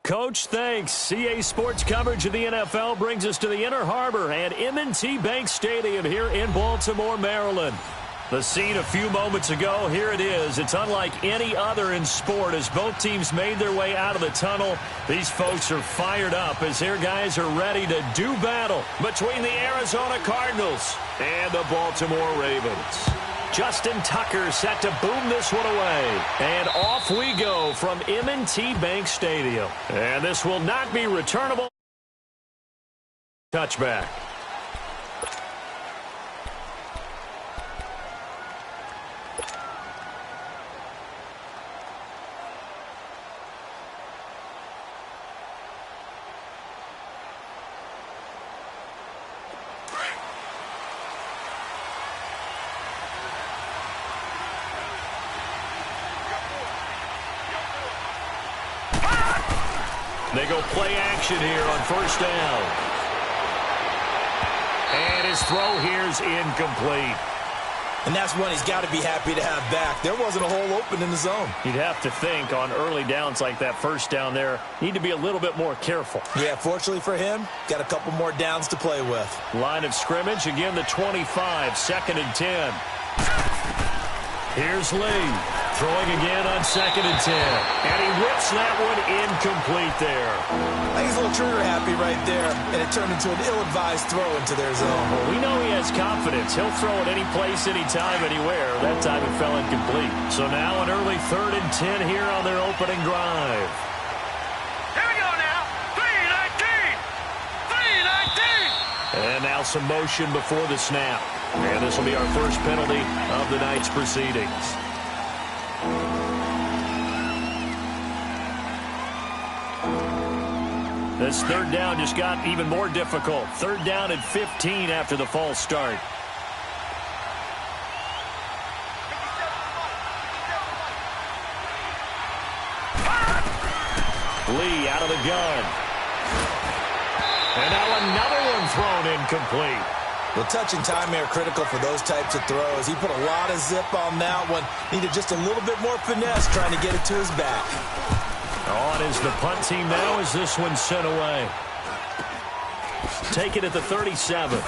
Coach, thanks. CA Sports coverage of the NFL brings us to the Inner Harbor and M&T Bank Stadium here in Baltimore, Maryland. The scene a few moments ago, here it is. It's unlike any other in sport as both teams made their way out of the tunnel. These folks are fired up as their guys are ready to do battle between the Arizona Cardinals and the Baltimore Ravens. Justin Tucker set to boom this one away. And off we go from M&T Bank Stadium. And this will not be returnable. Touchback. They go play action here on first down. And his throw here's incomplete. And that's one he's got to be happy to have back. There wasn't a hole open in the zone. You'd have to think on early downs like that first down there, need to be a little bit more careful. Yeah, fortunately for him, got a couple more downs to play with. Line of scrimmage, again the 25, 2nd and 10. Here's Lee, throwing again on 2nd and 10. And he whips that one incomplete there. I think he's a little trigger happy right there, and it turned into an ill-advised throw into their zone. Well, we know he has confidence. He'll throw it any place, anytime, anywhere. That time it fell incomplete. So now an early 3rd and 10 here on their opening drive. Here we go now. 3-19. 3-19. And now some motion before the snap. And this will be our first penalty of the night's proceedings. This third down just got even more difficult. Third down at 15 after the false start. Lee out of the gun. And now another one thrown incomplete. Well, touch and time are critical for those types of throws. He put a lot of zip on that one. Needed just a little bit more finesse trying to get it to his back. On is the punt team now as this one's sent away. Take it at the 37. Now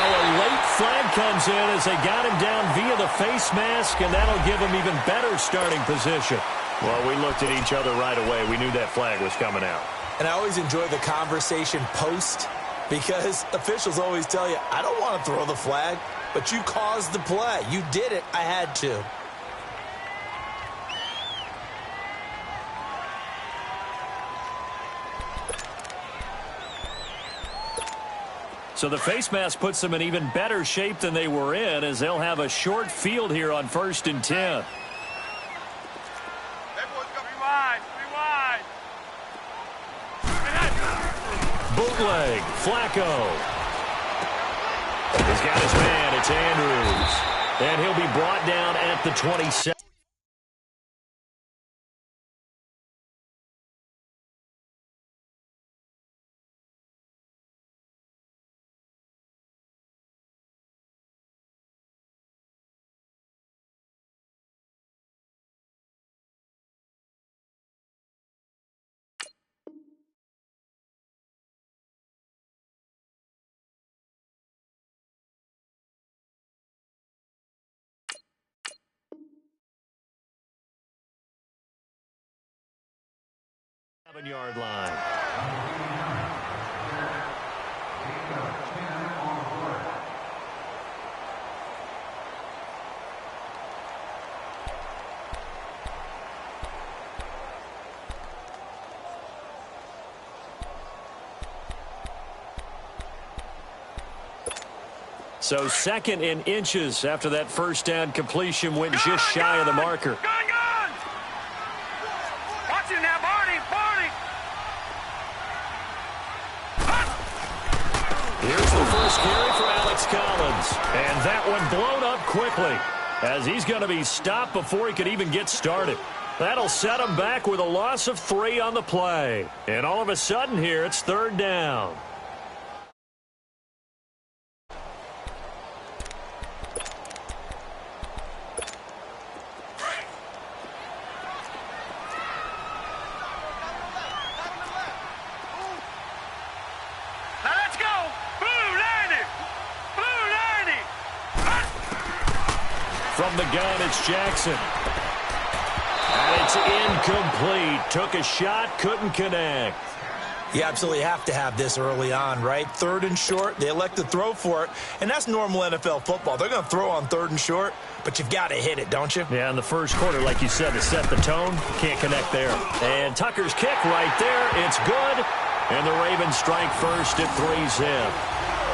a late flag comes in as they got him down via the face mask, and that'll give him even better starting position. Well, we looked at each other right away. We knew that flag was coming out. And I always enjoy the conversation post because officials always tell you, I don't want to throw the flag, but you caused the play. You did it. I had to. So the face mask puts them in even better shape than they were in as they'll have a short field here on 1st and 10. Bootleg, Flacco. He's got his man, it's Andrews. And he'll be brought down at the 27. Yard line. So 2nd and inches after that first down completion went just shy of the marker. Watch it now, Barney. Here's the first carry for Alex Collins. And that one blown up quickly as he's going to be stopped before he could even get started. That'll set him back with a loss of 3 on the play. And all of a sudden here, it's 3rd down. From the gun, it's Jackson. And it's incomplete. Took a shot, couldn't connect. You absolutely have to have this early on, right? 3rd and short, they elect to throw for it, and that's normal NFL football. They're going to throw on 3rd and short, but you've got to hit it, don't you? Yeah, in the first quarter, like you said, to set the tone, can't connect there. And Tucker's kick right there, it's good. And the Ravens strike first at 3-zip.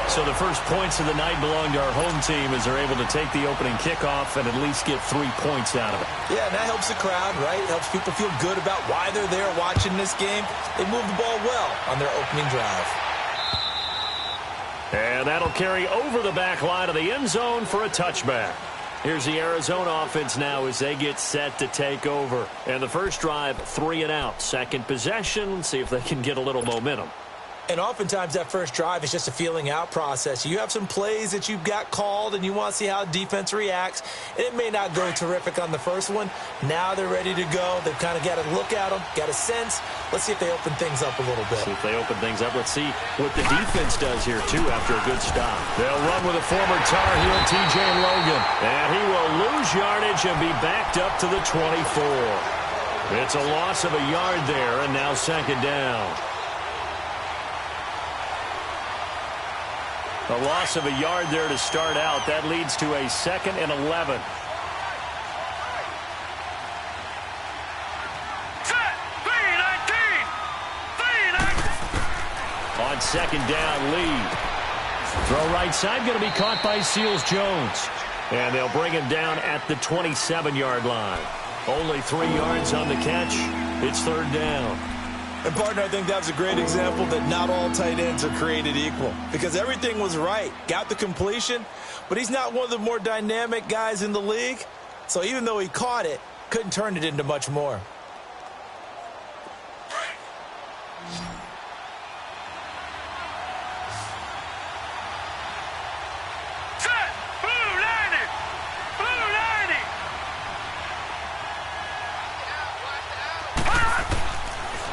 So the first points of the night belong to our home team as they're able to take the opening kickoff and at least get 3 points out of it. Yeah, and that helps the crowd, right? It helps people feel good about why they're there watching this game. They move the ball well on their opening drive. And that'll carry over the back line of the end zone for a touchback. Here's the Arizona offense now as they get set to take over. And the first drive, 3 and out. Second possession, see if they can get a little momentum. And oftentimes that first drive is just a feeling out process. You have some plays that you've got called and you want to see how defense reacts. And it may not go terrific on the first one. Now they're ready to go. They've kind of got to look at them, got a sense. Let's see if they open things up a little bit. See if they open things up. Let's see what the defense does here, too, after a good stop. They'll run with a former Tar Heel, T.J. Logan. And he will lose yardage and be backed up to the 24. It's a loss of a yard there, and now 2nd down. A loss of a yard there to start out. That leads to a 2nd and 11. On 2nd down, Lee. Throw right side, going to be caught by Seals-Jones. And they'll bring him down at the 27-yard line. Only 3 yards on the catch. It's third down. And, partner, I think that was a great example that not all tight ends are created equal, because everything was right. Got the completion, but he's not one of the more dynamic guys in the league. So even though he caught it, couldn't turn it into much more.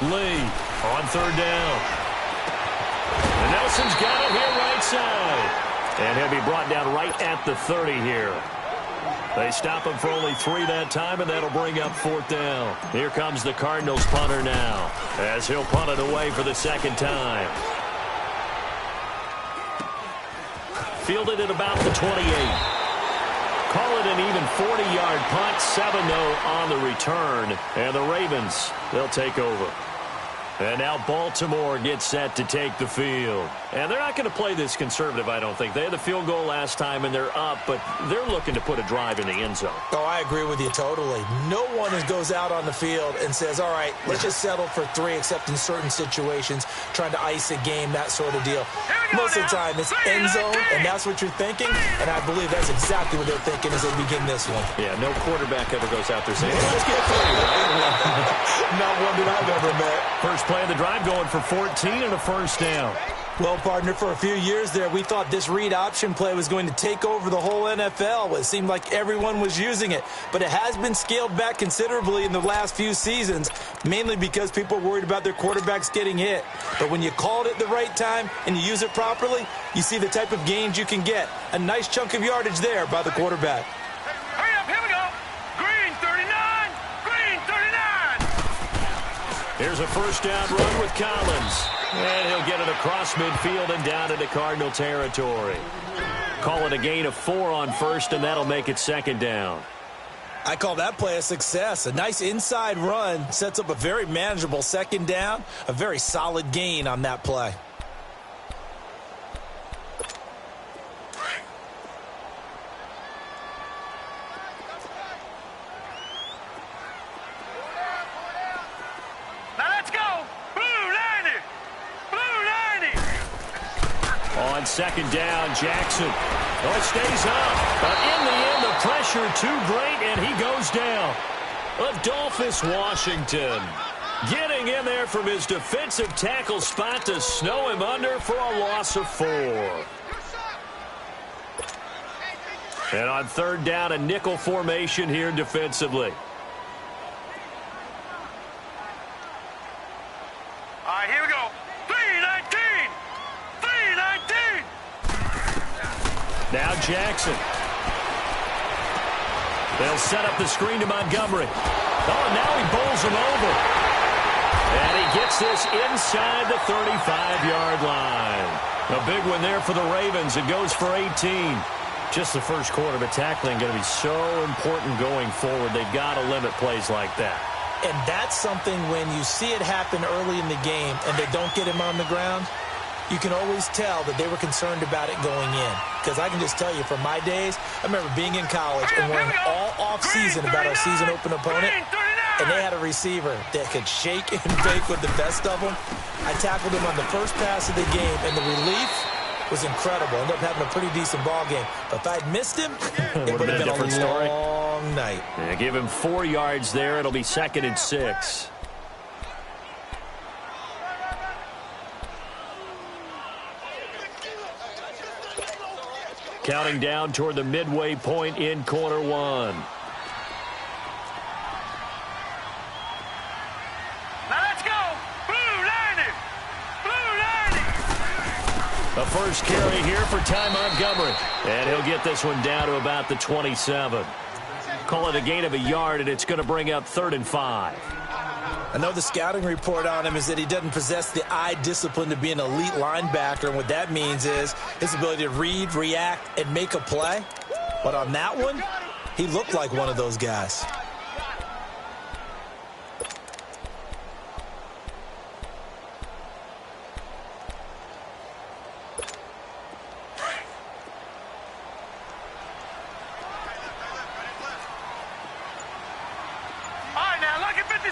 Lee on third down. And Nelson's got it here right side. And he'll be brought down right at the 30 here. They stop him for only 3 that time, and that'll bring up fourth down. Here comes the Cardinals punter now, as he'll punt it away for the second time. Fielded at about the 28. Call it an even 40-yard punt, 7-0 on the return. And the Ravens, they'll take over. And now Baltimore gets set to take the field. And they're not going to play this conservative, I don't think. They had the field goal last time, and they're up, but they're looking to put a drive in the end zone. Oh, I agree with you totally. No one goes out on the field and says, all right, let's just settle for 3, except in certain situations, trying to ice a game, that sort of deal. Most of the time, it's end zone, and that's what you're thinking, and I believe that's exactly what they're thinking as they begin this one. Yeah, no quarterback ever goes out there saying, let's get 3, right? Not one that I've ever met. First play of the drive going for 14 and a first down. Well, partner, for a few years there, we thought this read option play was going to take over the whole NFL. It seemed like everyone was using it. But it has been scaled back considerably in the last few seasons, mainly because people are worried about their quarterbacks getting hit. But when you call it at the right time and you use it properly, you see the type of gains you can get. A nice chunk of yardage there by the quarterback. Hurry up, here we go. Green 39, green 39. Here's a first down run with Collins. And he'll get it across midfield and down into Cardinal territory. Call it a gain of 4 on first, and that'll make it second down. I call that play a success. A nice inside run sets up a very manageable second down. A very solid gain on that play. On second down, Jackson. Oh, it stays up. But in the end, the pressure too great, and he goes down. Adolphus Washington getting in there from his defensive tackle spot to snow him under for a loss of 4. And on third down, a nickel formation here defensively. All right, here we go. 3-19. 3-19. Now Jackson. They'll set up the screen to Montgomery. Oh, now he bowls him over. And he gets this inside the 35-yard line. A big one there for the Ravens. It goes for 18. Just the first quarter, but tackling going to be so important going forward. They've got to limit plays like that. And that's something when you see it happen early in the game and they don't get him on the ground, you can always tell that they were concerned about it going in. Because I can just tell you, from my days, I remember being in college and worrying all off-season about our season open opponent, and they had a receiver that could shake and bake with the best of them. I tackled him on the first pass of the game, and the relief was incredible. Ended up having a pretty decent ball game. But if I'd missed him, it would have been a different story. Long night. Yeah, give him 4 yards there. It'll be 2nd and 6. Counting down toward the midway point in quarter 1. Now let's go. Blue 90. Blue 90. A first carry here for Ty Montgomery. And he'll get this one down to about the 27. Call it a gain of a yard, and it's going to bring up 3rd and 5. I know the scouting report on him is that he doesn't possess the eye discipline to be an elite linebacker, and what that means is his ability to read, react, and make a play. But on that one, he looked like one of those guys.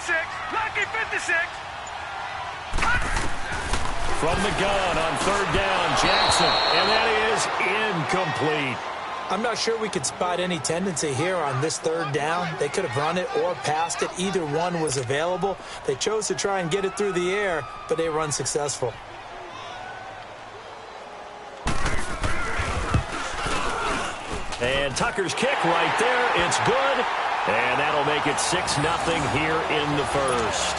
56. Lucky 56. From the gun on third down, Jackson. And that is incomplete. I'm not sure we could spot any tendency here on this third down. They could have run it or passed it. Either one was available. They chose to try and get it through the air, but they were unsuccessful. And Tucker's kick right there. It's good. And that'll make it 6-0 here in the first.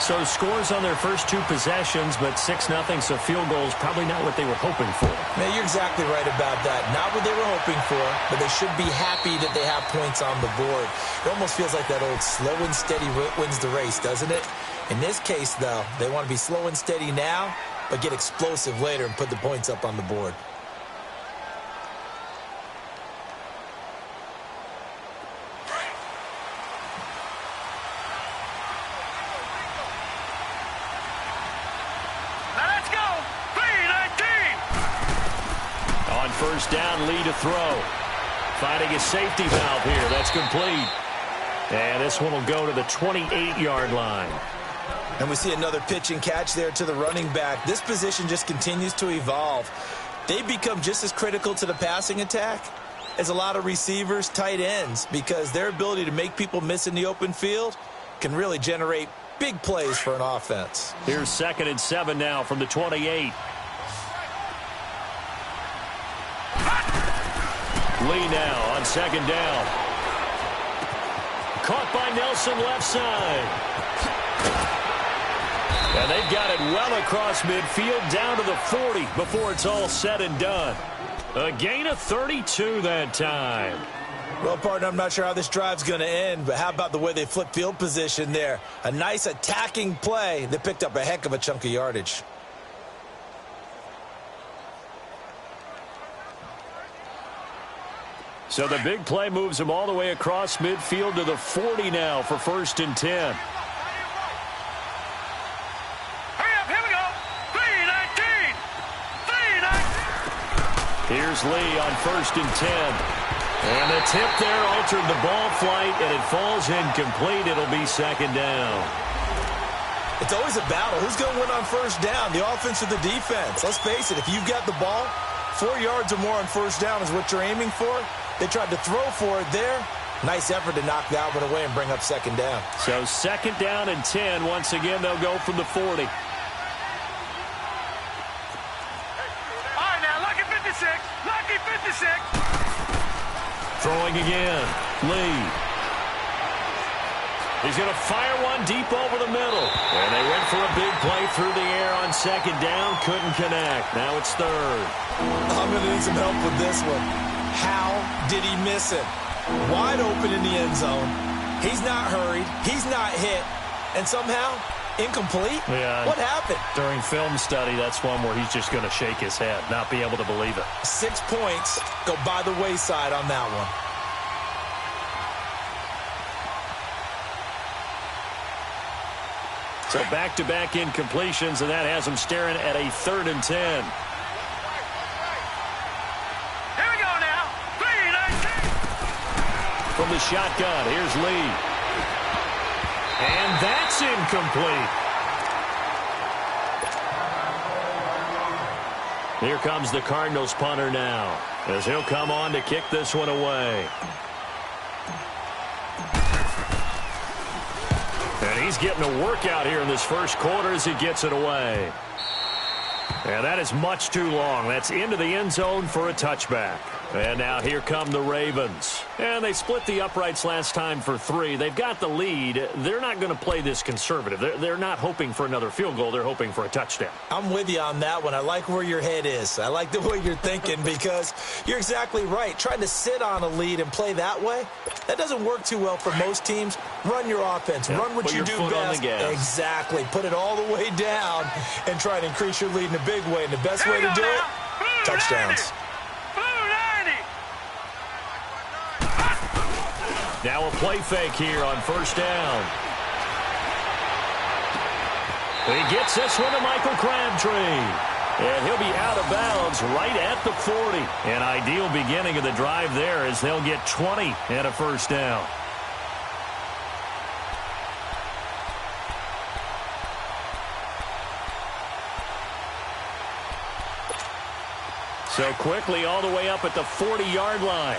So scores on their first two possessions, but 6-0, so field goals probably not what they were hoping for. Man, you're exactly right about that. Not what they were hoping for, but they should be happy that they have points on the board. It almost feels like that old slow and steady wins the race, doesn't it? In this case, though, they want to be slow and steady now, but get explosive later and put the points up on the board. First down, Lee to throw. Finding his safety valve here. That's complete. And this one will go to the 28-yard line. And we see another pitch and catch there to the running back. This position just continues to evolve. They become just as critical to the passing attack as a lot of receivers, tight ends, because their ability to make people miss in the open field can really generate big plays for an offense. Here's 2nd and 7 now from the 28. Lee now on 2nd down. Caught by Nelson left side. And they've got it well across midfield down to the 40 before it's all said and done. A gain of 32 that time. Well, partner, I'm not sure how this drive's going to end, but how about the way they flip field position there? A nice attacking play that picked up a heck of a chunk of yardage. So the big play moves him all the way across midfield to the 40 now for 1st and 10. Hurry up, here we go. 3-19. 3-19. Here's Lee on 1st and 10. And the tip there altered the ball flight, and it falls incomplete. It'll be 2nd down. It's always a battle. Who's going to win on 1st down, the offense or the defense? Let's face it, if you've got the ball, 4 yards or more on 1st down is what you're aiming for. They tried to throw for it there. Nice effort to knock that one away and bring up 2nd down. So 2nd down and 10. Once again, they'll go from the 40. All right, now, lucky 56. Lucky 56. Throwing again. Lee. He's going to fire one deep over the middle. And they went for a big play through the air on 2nd down. Couldn't connect. Now it's 3rd. I'm going to need some help with this one. How did he miss it? Wide open in the end zone. He's not hurried. He's not hit. And somehow, incomplete? Yeah. What happened? During film study, that's one where he's just going to shake his head, not be able to believe it. 6 points go by the wayside on that one. So back-to-back incompletions, and that has him staring at a 3rd and 10. From the shotgun, here's Lee. And that's incomplete. Here comes the Cardinals punter now, as he'll come on to kick this one away. And he's getting a workout here in this first quarter as he gets it away. And that is much too long. That's into the end zone for a touchback. And now here come the Ravens. And they split the uprights last time for 3. They've got the lead. They're not going to play this conservative. They're not hoping for another field goal. They're hoping for a touchdown. I'm with you on that one. I like where your head is. I like the way you're thinking because you're exactly right. Trying to sit on a lead and play that way, that doesn't work too well for most teams. Run your offense. Yeah, run what you do best. Exactly. Put it all the way down and try to increase your lead in a big way. And the best way to do it, touchdowns. Now a play fake here on 1st down. He gets this one to Michael Crabtree. And he'll be out of bounds right at the 40. An ideal beginning of the drive there as they'll get 20 and a 1st down. So quickly all the way up at the 40-yard line.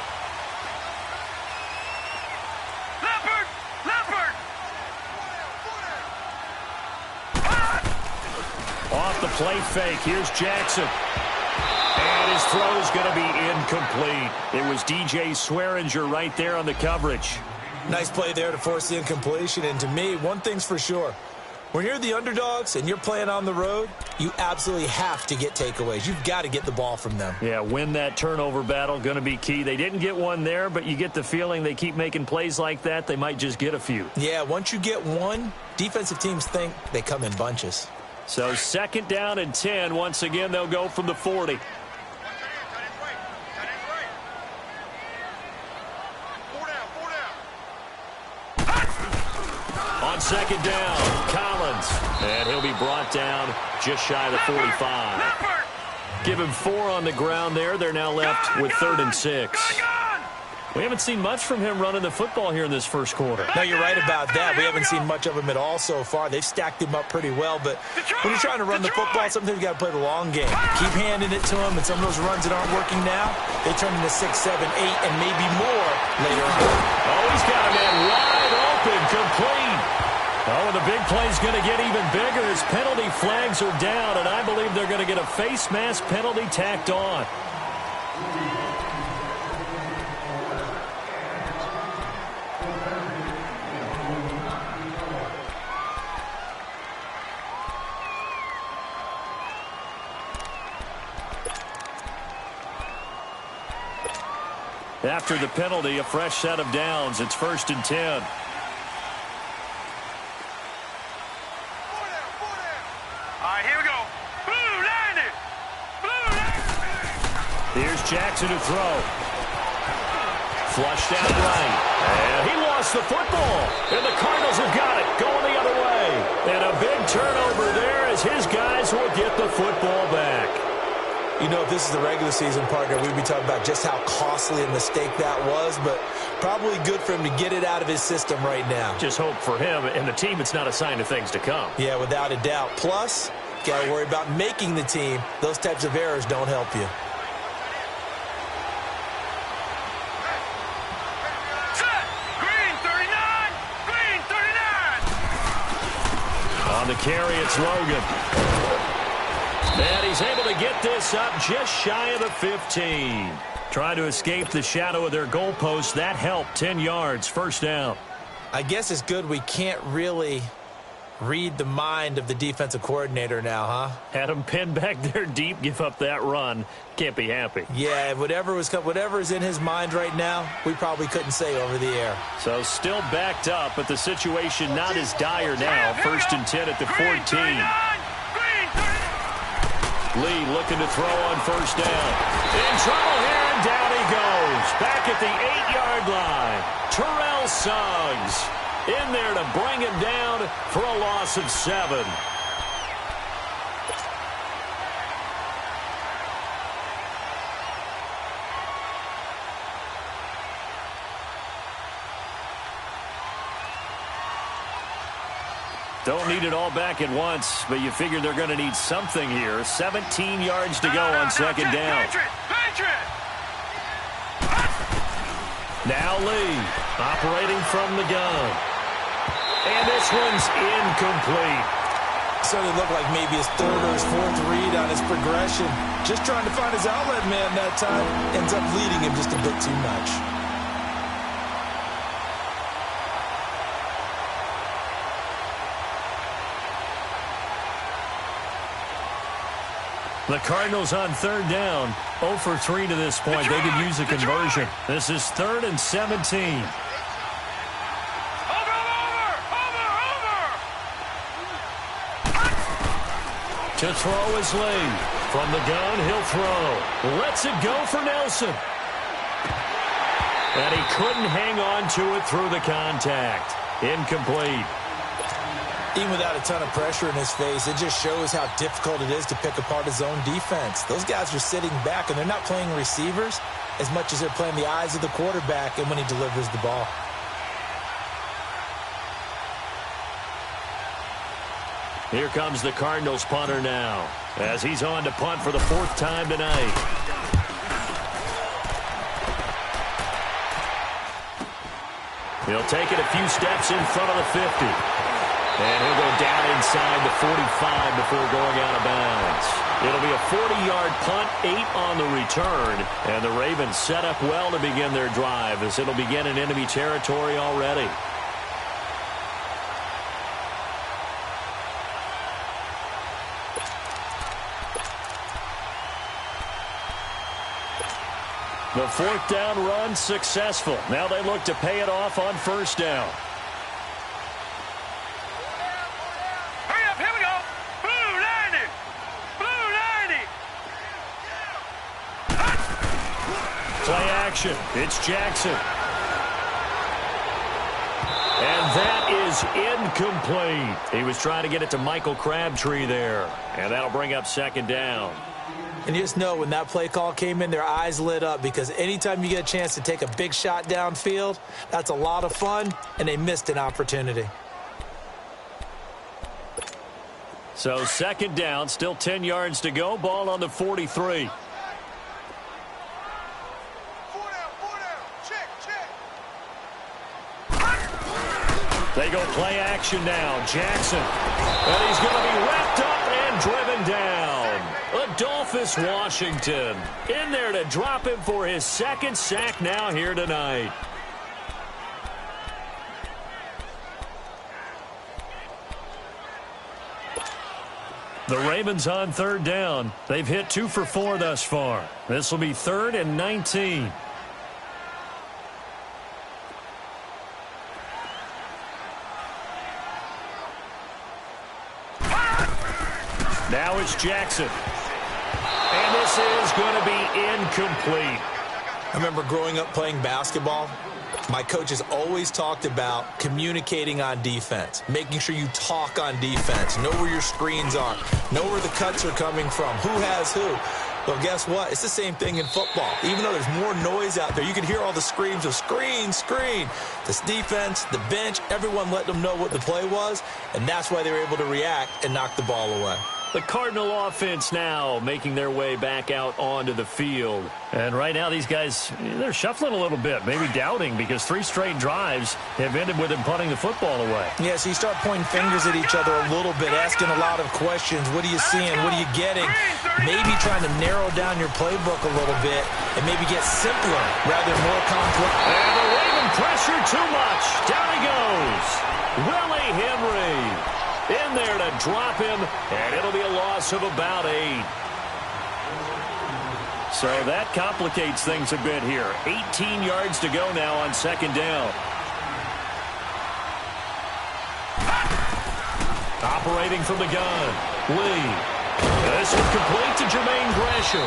Leopard! Leopard! Off the play fake. Here's Jackson. And his throw is going to be incomplete. It was DJ Swearinger right there on the coverage. Nice play there to force the incompletion. And to me, one thing's for sure. When you're the underdogs and you're playing on the road, you absolutely have to get takeaways. You've got to get the ball from them. Yeah, win that turnover battle, going to be key. They didn't get one there, but you get the feeling they keep making plays like that, they might just get a few. Yeah, once you get one, defensive teams think they come in bunches. So 2nd down and 10. Once again, they'll go from the 40. On 2nd down, Collins. And he'll be brought down just shy of the 45. Give him 4 on the ground there. They're now left with 3rd and 6. We haven't seen much from him running the football here in this first quarter. No, you're right about that. We haven't seen much of him at all so far. They've stacked him up pretty well, but when you're trying to run the football, sometimes you got to play the long game. Keep handing it to him, and some of those runs that aren't working now, they turn into 6, 7, 8, and maybe more later on. Oh, he's got a man wide open, complete. Oh, and the big play's going to get even bigger as penalty flags are down, and I believe they're going to get a face mask penalty tacked on. After the penalty, a fresh set of downs. It's 1st and 10. Here's Jackson to throw. Flushed out right. And he lost the football. And the Cardinals have got it. Going the other way. And a big turnover there as his guys will get the football back. You know, if this is the regular season, partner, we'd be talking about just how costly a mistake that was, but probably good for him to get it out of his system right now. Just hope for him and the team it's not a sign of things to come. Yeah, without a doubt. Plus, got to worry about making the team. Those types of errors don't help you. On the carry, it's Logan. And he's able to get this up just shy of the 15. Trying to escape the shadow of their goalpost. That helped. 10 yards, 1st down. I guess it's good we can't really read the mind of the defensive coordinator now, huh? Had him pinned back there deep, give up that run. Can't be happy. Yeah, whatever is in his mind right now, we probably couldn't say over the air. So still backed up, but the situation not as dire now. 1st and 10 at the 14. Lee looking to throw on 1st down. In trouble here, and down he goes. Back at the 8-yard line. Terrell Suggs in there to bring him down for a loss of 7. Don't need it all back at once, but you figure they're going to need something here. 17 yards to go on 2nd down. Now Lee, operating from the gun. And this one's incomplete. Certainly looked like maybe his 3rd or his 4th read on his progression. Just trying to find his outlet man that time. Ends up leading him just a bit too much. The Cardinals on 3rd down. 0 for 3 to this point. They could use a conversion. This is 3rd and 17. To throw is Lee. From the gun, he'll throw. Lets it go for Nelson. And he couldn't hang on to it through the contact. Incomplete. Even without a ton of pressure in his face, it just shows how difficult it is to pick apart his own defense. Those guys are sitting back, and they're not playing receivers as much as they're playing the eyes of the quarterback and when he delivers the ball. Here comes the Cardinals punter now as he's on to punt for the 4th time tonight. He'll take it a few steps in front of the 50. And he'll go down inside the 45 before going out of bounds. It'll be a 40-yard punt, 8 on the return. And the Ravens set up well to begin their drive as it'll begin in enemy territory already. The fourth down run successful. Now they look to pay it off on first down. Hurry up, here we go. Blue 90. Blue 90. Play action. It's Jackson. And that is incomplete. He was trying to get it to Michael Crabtree there. And that'll bring up second down. And you just know when that play call came in, their eyes lit up because anytime you get a chance to take a big shot downfield, that's a lot of fun, and they missed an opportunity. So second down, still 10 yards to go. Ball on the 43. Four down. Check. They go play action now. Jackson. And he's going to be wrapped up and driven down. Adolphus Washington in there to drop him for his second sack now here tonight. The Ravens on third down. They've hit 2 for 4 thus far. This will be 3rd and 19. Now it's Jackson. And this is going to be incomplete. I remember growing up playing basketball. My coaches always talked about communicating on defense, making sure you talk on defense, know where your screens are, know where the cuts are coming from, who has who. Well, guess what? It's the same thing in football. Even though there's more noise out there, you can hear all the screams of screen, screen. This defense, the bench, everyone let them know what the play was, and that's why they were able to react and knock the ball away. The Cardinal offense now making their way back out onto the field. And right now these guys, they're shuffling a little bit, maybe doubting because 3 straight drives have ended with them punting the football away. Yeah, so you start pointing fingers at each other a little bit, asking a lot of questions. What are you seeing? What are you getting? Maybe trying to narrow down your playbook a little bit and maybe get simpler rather than more complex. And the Raven pressure too much. Down he goes. Willie Henry in there to drop him, and it'll be a loss of about 8. So that complicates things a bit here. 18 yards to go now on second down. Operating from the gun, Lee. This is complete to Jermaine Gresham.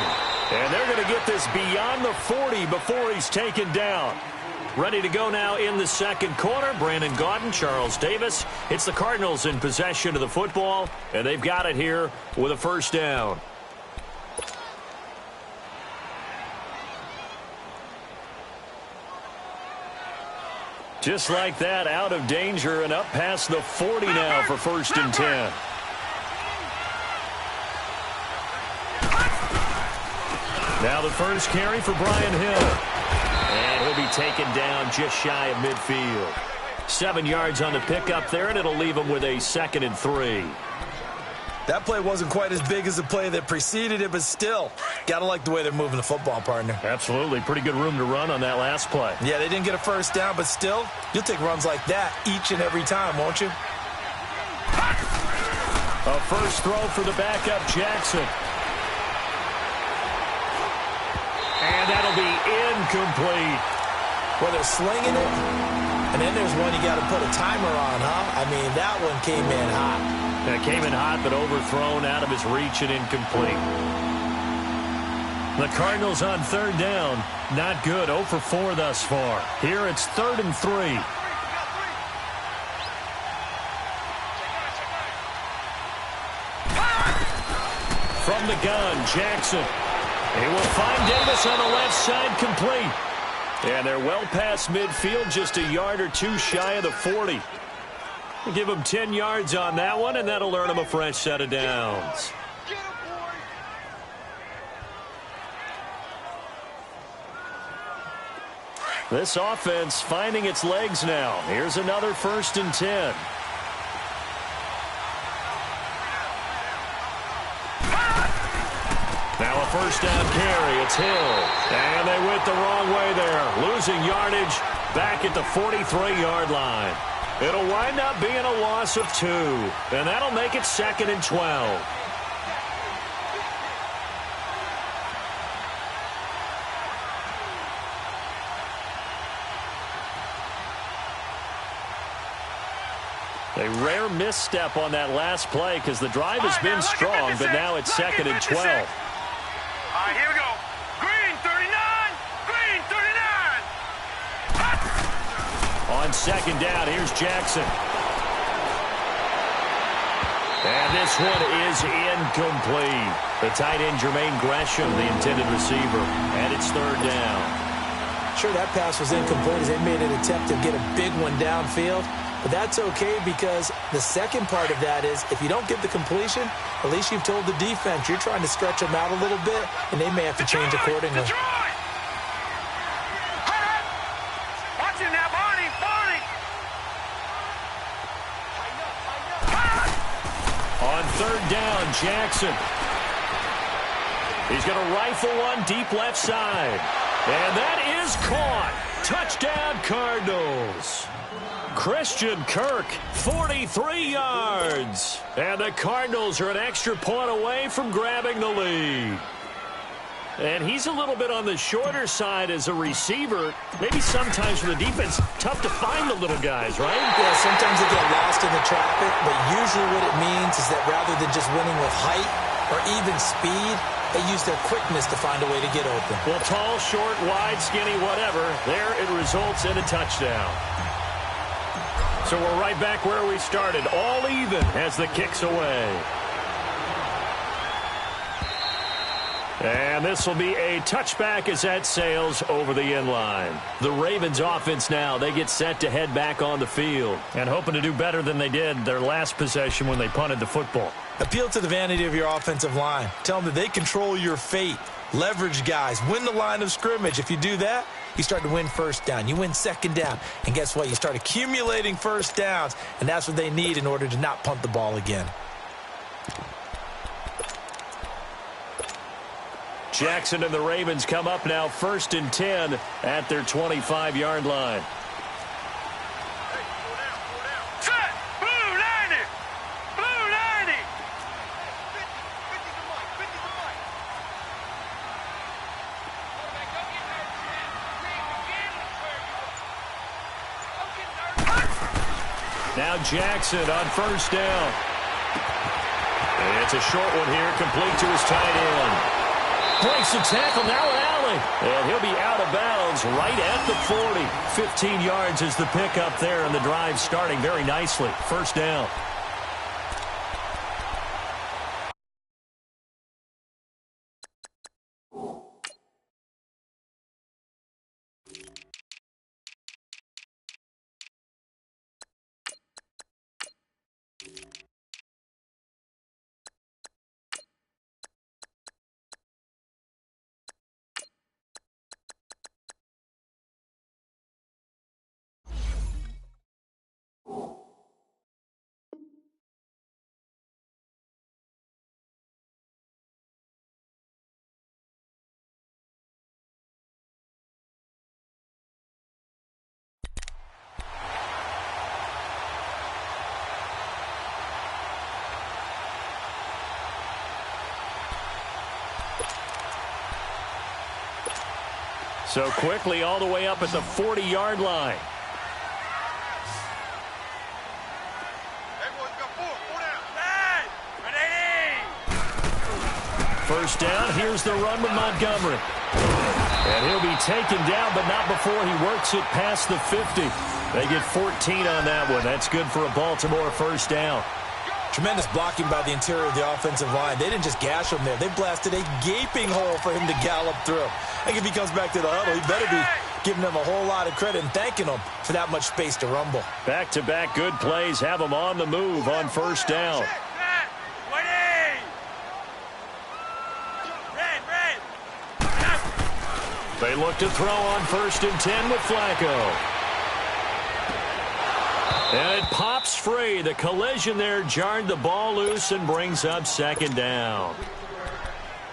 And they're going to get this beyond the 40 before he's taken down. Ready to go now in the second quarter. Brandon Gaudin, Charles Davis. It's the Cardinals in possession of the football, and they've got it here with a first down. Just like that, out of danger and up past the 40 now for 1st and 10. Now the first carry for Brian Hill. And he'll be taken down just shy of midfield. 7 yards on the pickup there, and it'll leave him with a 2nd and 3. That play wasn't quite as big as the play that preceded it, but still, got to like the way they're moving the football, partner. Absolutely. Pretty good room to run on that last play. Yeah, they didn't get a first down, but still, you'll take runs like that each and every time, won't you? A first throw for the backup, Jackson. And that'll be incomplete. Well, they're slinging it, and then there's one you got to put a timer on, huh? I mean, that one came in hot. It came in hot, but overthrown out of his reach and incomplete. The Cardinals on third down. Not good. 0 for 4 thus far. Here it's 3rd and 3. From the gun, Jackson. He will find Davis on the left side, complete. And they're well past midfield, just a yard or 2 shy of the 40. We'll give him 10 yards on that one, and that'll earn him a fresh set of downs. This offense finding its legs now. Here's another 1st and 10. Now a 1st down carry. It's Hill. And they went the wrong way there. Losing yardage back at the 43-yard line. It'll wind up being a loss of 2. And that'll make it 2nd and 12. A rare misstep on that last play because the drive has been strong, but now it's 2nd and 12. All right, here we go. Green 39. Green 39. On 2nd down, here's Jackson. And this one is incomplete. The tight end, Jermaine Gresham, the intended receiver. And it's 3rd down. Sure, that pass was incomplete as they made an attempt to get a big one downfield. But that's okay because the second part of that is if you don't get the completion, at least you've told the defense you're trying to stretch them out a little bit, and they may have to change accordingly. Watch him now, Barney. On 3rd down, Jackson. He's going to rifle one deep left side. And that is caught. Touchdown, Cardinals. Christian Kirk, 43 yards. And the Cardinals are an extra point away from grabbing the lead. And he's a little bit on the shorter side as a receiver. Maybe sometimes for the defense, tough to find the little guys, right? Yeah, sometimes they get lost in the traffic, but usually what it means is that rather than just winning with height or even speed, they use their quickness to find a way to get open. Well, tall, short, wide, skinny, whatever, there it results in a touchdown. So we're right back where we started, all even as the kick's away. And this will be a touchback as that sails over the end line. The Ravens offense now, they get set to head back on the field and hoping to do better than they did their last possession when they punted the football. Appeal to the vanity of your offensive line. Tell them that they control your fate. Leverage guys. Win the line of scrimmage. If you do that, you start to win 1st down. You win 2nd down. And guess what? You start accumulating 1st downs, and that's what they need in order to not punt the ball again. Jackson and the Ravens come up now 1st and 10 at their 25-yard line. Set. Blue 90. Blue 90. Now Jackson on 1st down. And it's a short one here, complete to his tight end. Breaks the tackle, now Allen. And he'll be out of bounds right at the 40. 15 yards is the pickup there, and the drive starting very nicely. 1st down. So quickly all the way up at the 40-yard line. First down, here's the run with Montgomery. And he'll be taken down, but not before he works it past the 50. They get 14 on that one. That's good for a Baltimore 1st down. Tremendous blocking by the interior of the offensive line. They didn't just gash him there. They blasted a gaping hole for him to gallop through. I think if he comes back to the huddle, he better be giving them a whole lot of credit and thanking them for that much space to rumble. Back-to-back good plays have them on the move on 1st down. They look to throw on 1st and 10 with Flacco. And it pops free. The collision there jarred the ball loose and brings up 2nd down.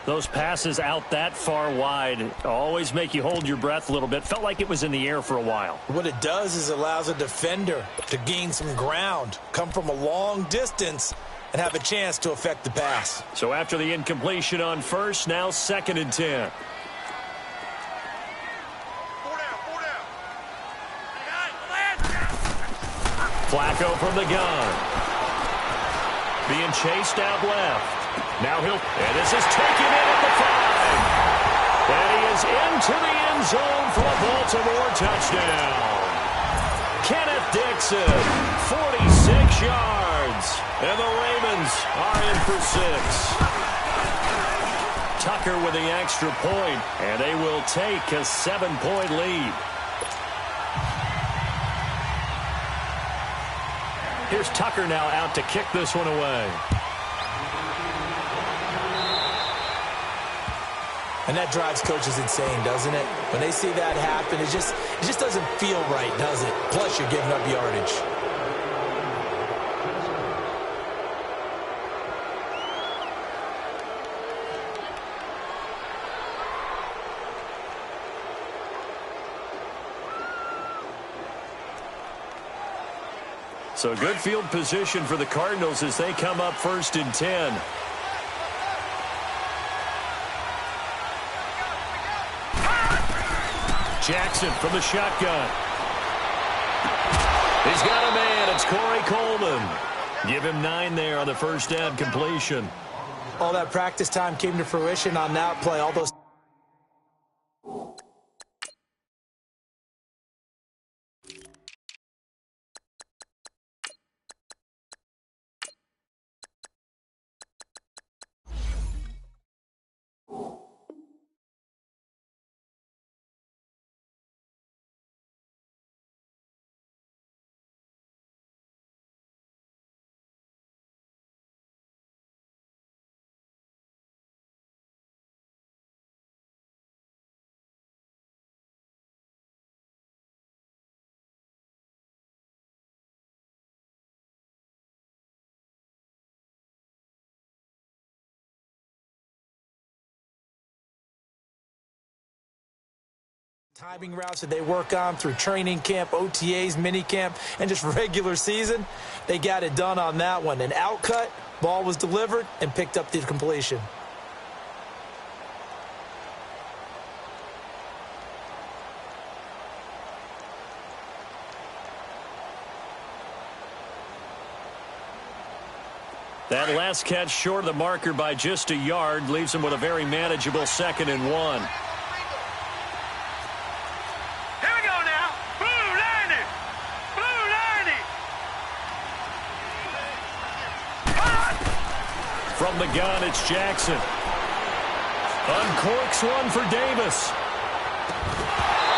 Those passes out that far wide always make you hold your breath a little bit. Felt like it was in the air for a while. What it does is allows a defender to gain some ground, come from a long distance, and have a chance to affect the pass. So after the incompletion on 1st, now 2nd and 10. Flacco from the gun. Being chased out left. Now and this is taken in at the 5. And he is into the end zone for a Baltimore touchdown. Kenneth Dixon, 46 yards. And the Ravens are in for 6. Tucker with the extra point, and they will take a 7-point lead. Here's Tucker now out to kick this one away. And that drives coaches insane, doesn't it? When they see that happen, it just doesn't feel right, does it? Plus, you're giving up yardage. So good field position for the Cardinals as they come up 1st and 10. Jackson from the shotgun. He's got a man. It's Corey Coleman. Give him 9 there on the 1st down completion. All that practice time came to fruition on that play. All those. Timing routes that they work on through training camp, OTAs, mini camp, and just regular season, they got it done on that one. An outcut, ball was delivered, and picked up the completion. That last catch short of the marker by just a yard leaves him with a very manageable 2nd and 1. From the gun, it's Jackson. Uncorks one for Davis.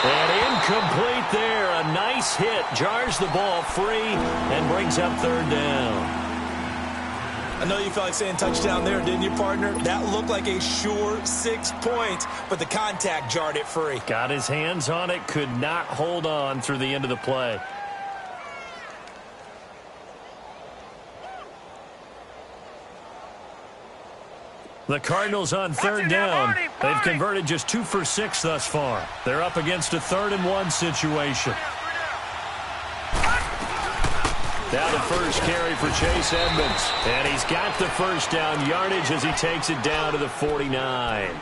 And incomplete there. A nice hit. Jars the ball free and brings up 3rd down. I know you felt like saying touchdown there, didn't you, partner? That looked like a sure 6 points, but the contact jarred it free. Got his hands on it. Could not hold on through the end of the play. The Cardinals on 3rd down. They've converted just 2 for 6 thus far. They're up against a 3rd and 1 situation. Down to 1st carry for Chase Edmonds. And he's got the 1st down yardage as he takes it down to the 49.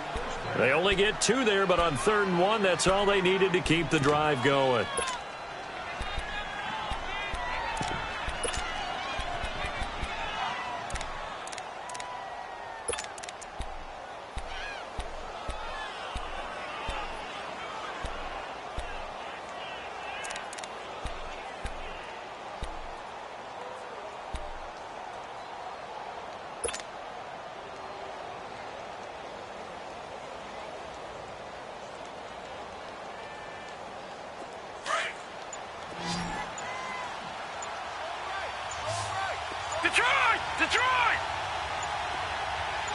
They only get 2 there, but on 3rd and 1, that's all they needed to keep the drive going. Detroit!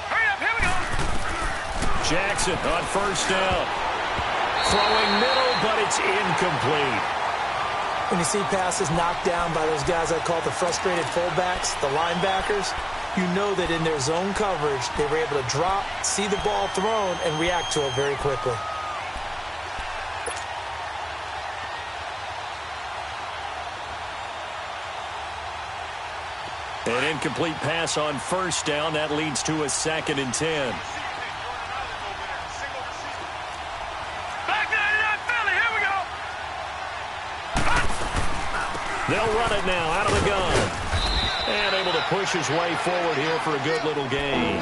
Hurry up, here we go! Jackson on 1st down. It's incomplete. When you see passes knocked down by those guys I call the frustrated fullbacks, the linebackers, you know that in their zone coverage, they were able to drop, see the ball thrown, and react to it very quickly. An incomplete pass on first down. That leads to a 2nd and 10. Back 99 Philly, here we go. They'll run it now out of the gun. And able to push his way forward here for a good little gain.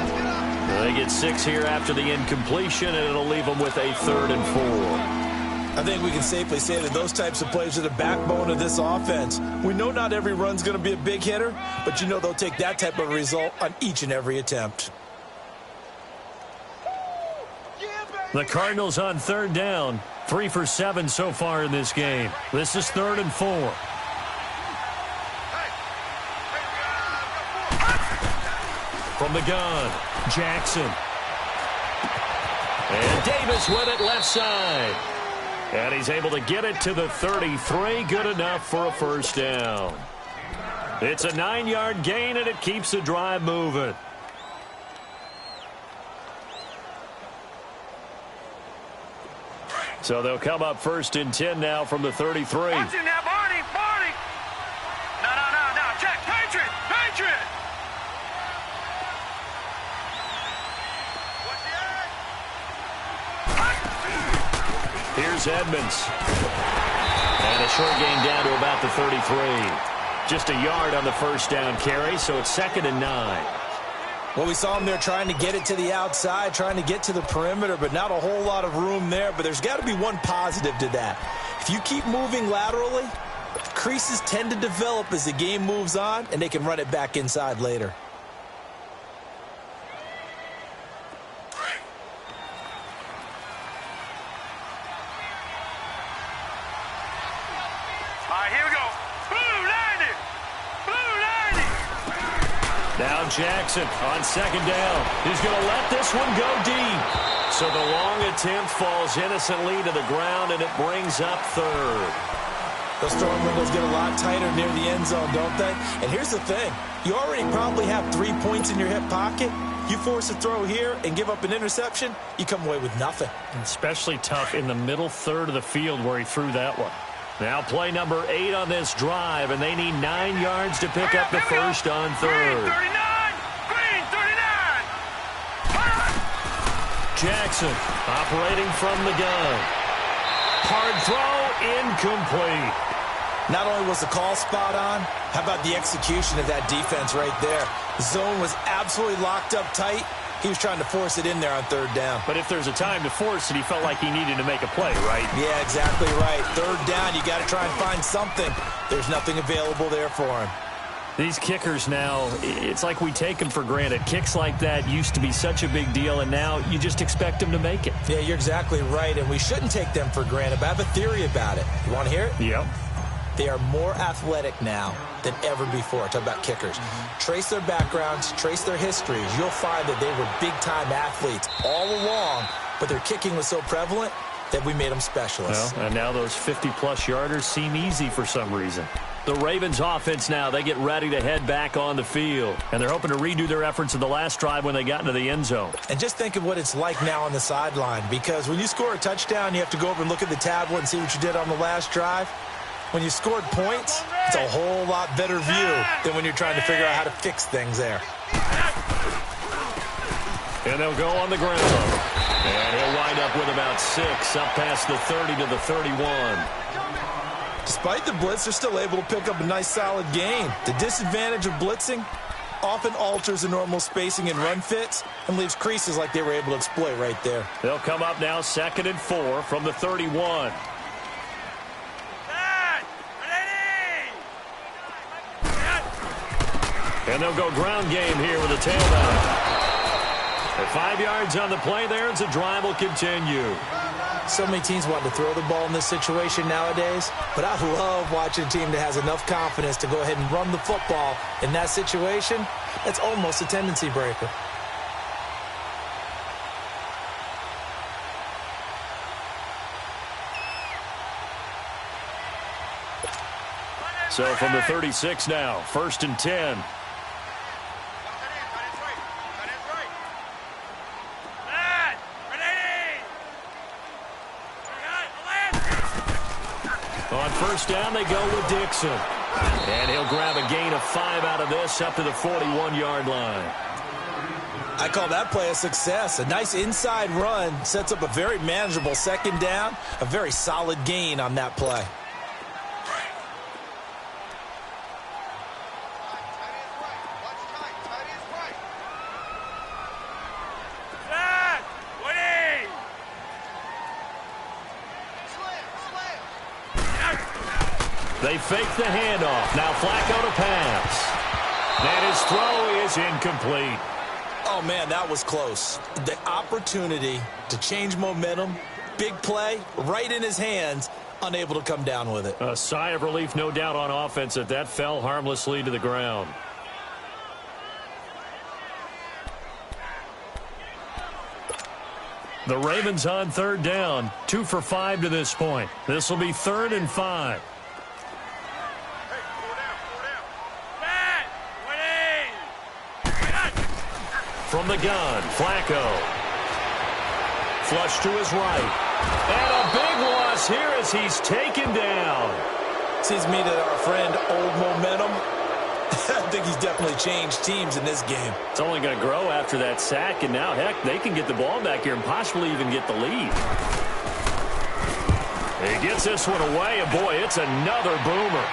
They get 6 here after the incompletion, and it'll leave them with a 3rd and 4. I think we can safely say that those types of plays are the backbone of this offense. We know not every run's going to be a big hitter, but you know they'll take that type of result on each and every attempt. The Cardinals on 3rd down. 3 for 7 so far in this game. This is 3rd and 4. From the gun, Jackson. And Davis with it left side. And he's able to get it to the 33. Good enough for a first down. It's a 9-yard gain, and it keeps the drive moving. So they'll come up 1st and 10 now from the 33. Watch it now, Barney, Barney. No, Jack, Patriot. Here's Edmonds. And a short gain down to about the 33. Just a yard on the first down carry, so it's 2nd and 9. Well, we saw him there trying to get it to the outside, trying to get to the perimeter, but not a whole lot of room there. But there's got to be one positive to that. If you keep moving laterally, creases tend to develop as the game moves on, and they can run it back inside later. Now Jackson on 2nd down. He's going to let this one go deep. So the long attempt falls innocently to the ground, and it brings up 3rd. Those throwing windows get a lot tighter near the end zone, don't they? And here's the thing. You already probably have 3 points in your hip pocket. You force a throw here and give up an interception, you come away with nothing. Especially tough in the middle third of the field where he threw that one. Now play number 8 on this drive, and they need 9 yards to pick up the first on 3rd. Green 39. Jackson operating from the gun. Hard throw, incomplete. Not only was the call spot on, how about the execution of that defense right there? The zone was absolutely locked up tight. He was trying to force it in there on 3rd down. But if there's a time to force it, he felt like he needed to make a play, right? Yeah, exactly right. 3rd down, you got to try and find something. There's nothing available there for him. These kickers now, it's like we take them for granted. Kicks like that used to be such a big deal, and now you just expect them to make it. Yeah, you're exactly right, and we shouldn't take them for granted, but I have a theory about it. You want to hear it? Yep. They are more athletic now than ever before. Talk about kickers. Trace their backgrounds, trace their histories. You'll find that they were big-time athletes all along, but their kicking was so prevalent that we made them specialists. Well, and now those 50-plus yarders seem easy for some reason. The Ravens offense now, they get ready to head back on the field. And they're hoping to redo their efforts in the last drive when they got into the end zone. And just think of what it's like now on the sideline, because when you score a touchdown, you have to go over and look at the tablet and see what you did on the last drive. When you scored points, it's a whole lot better view than when you're trying to figure out how to fix things there. And they'll go on the ground. And he'll wind up with about 6 up past the 30 to the 31. Despite the blitz, they're still able to pick up a nice solid gain. The disadvantage of blitzing often alters the normal spacing and run fits and leaves creases like they were able to exploit right there. They'll come up now 2nd and 4 from the 31. And they'll go ground game here with a tailback. At 5 yards on the play there, as the drive will continue. So many teams want to throw the ball in this situation nowadays, but I love watching a team that has enough confidence to go ahead and run the football in that situation. That's almost a tendency breaker. So from the 36 now, 1st and 10. On 1st down, they go with Dixon. And he'll grab a gain of 5 out of this up to the 41-yard line. I call that play a success. A nice inside run sets up a very manageable 2nd down. A very solid gain on that play. They fake the handoff. Now Flacco to pass. And his throw is incomplete. Oh, man, that was close. The opportunity to change momentum, big play, right in his hands, unable to come down with it. A sigh of relief, no doubt, on offense that that fell harmlessly to the ground. The Ravens on 3rd down, 2 for 5 to this point. This will be 3rd and 5. From the gun, Flacco. Flush to his right. And a big loss here as he's taken down. Seems to me that our friend, old momentum, I think he's definitely changed teams in this game. It's only going to grow after that sack, and now, heck, they can get the ball back here and possibly even get the lead. He gets this one away, and boy, it's another boomer.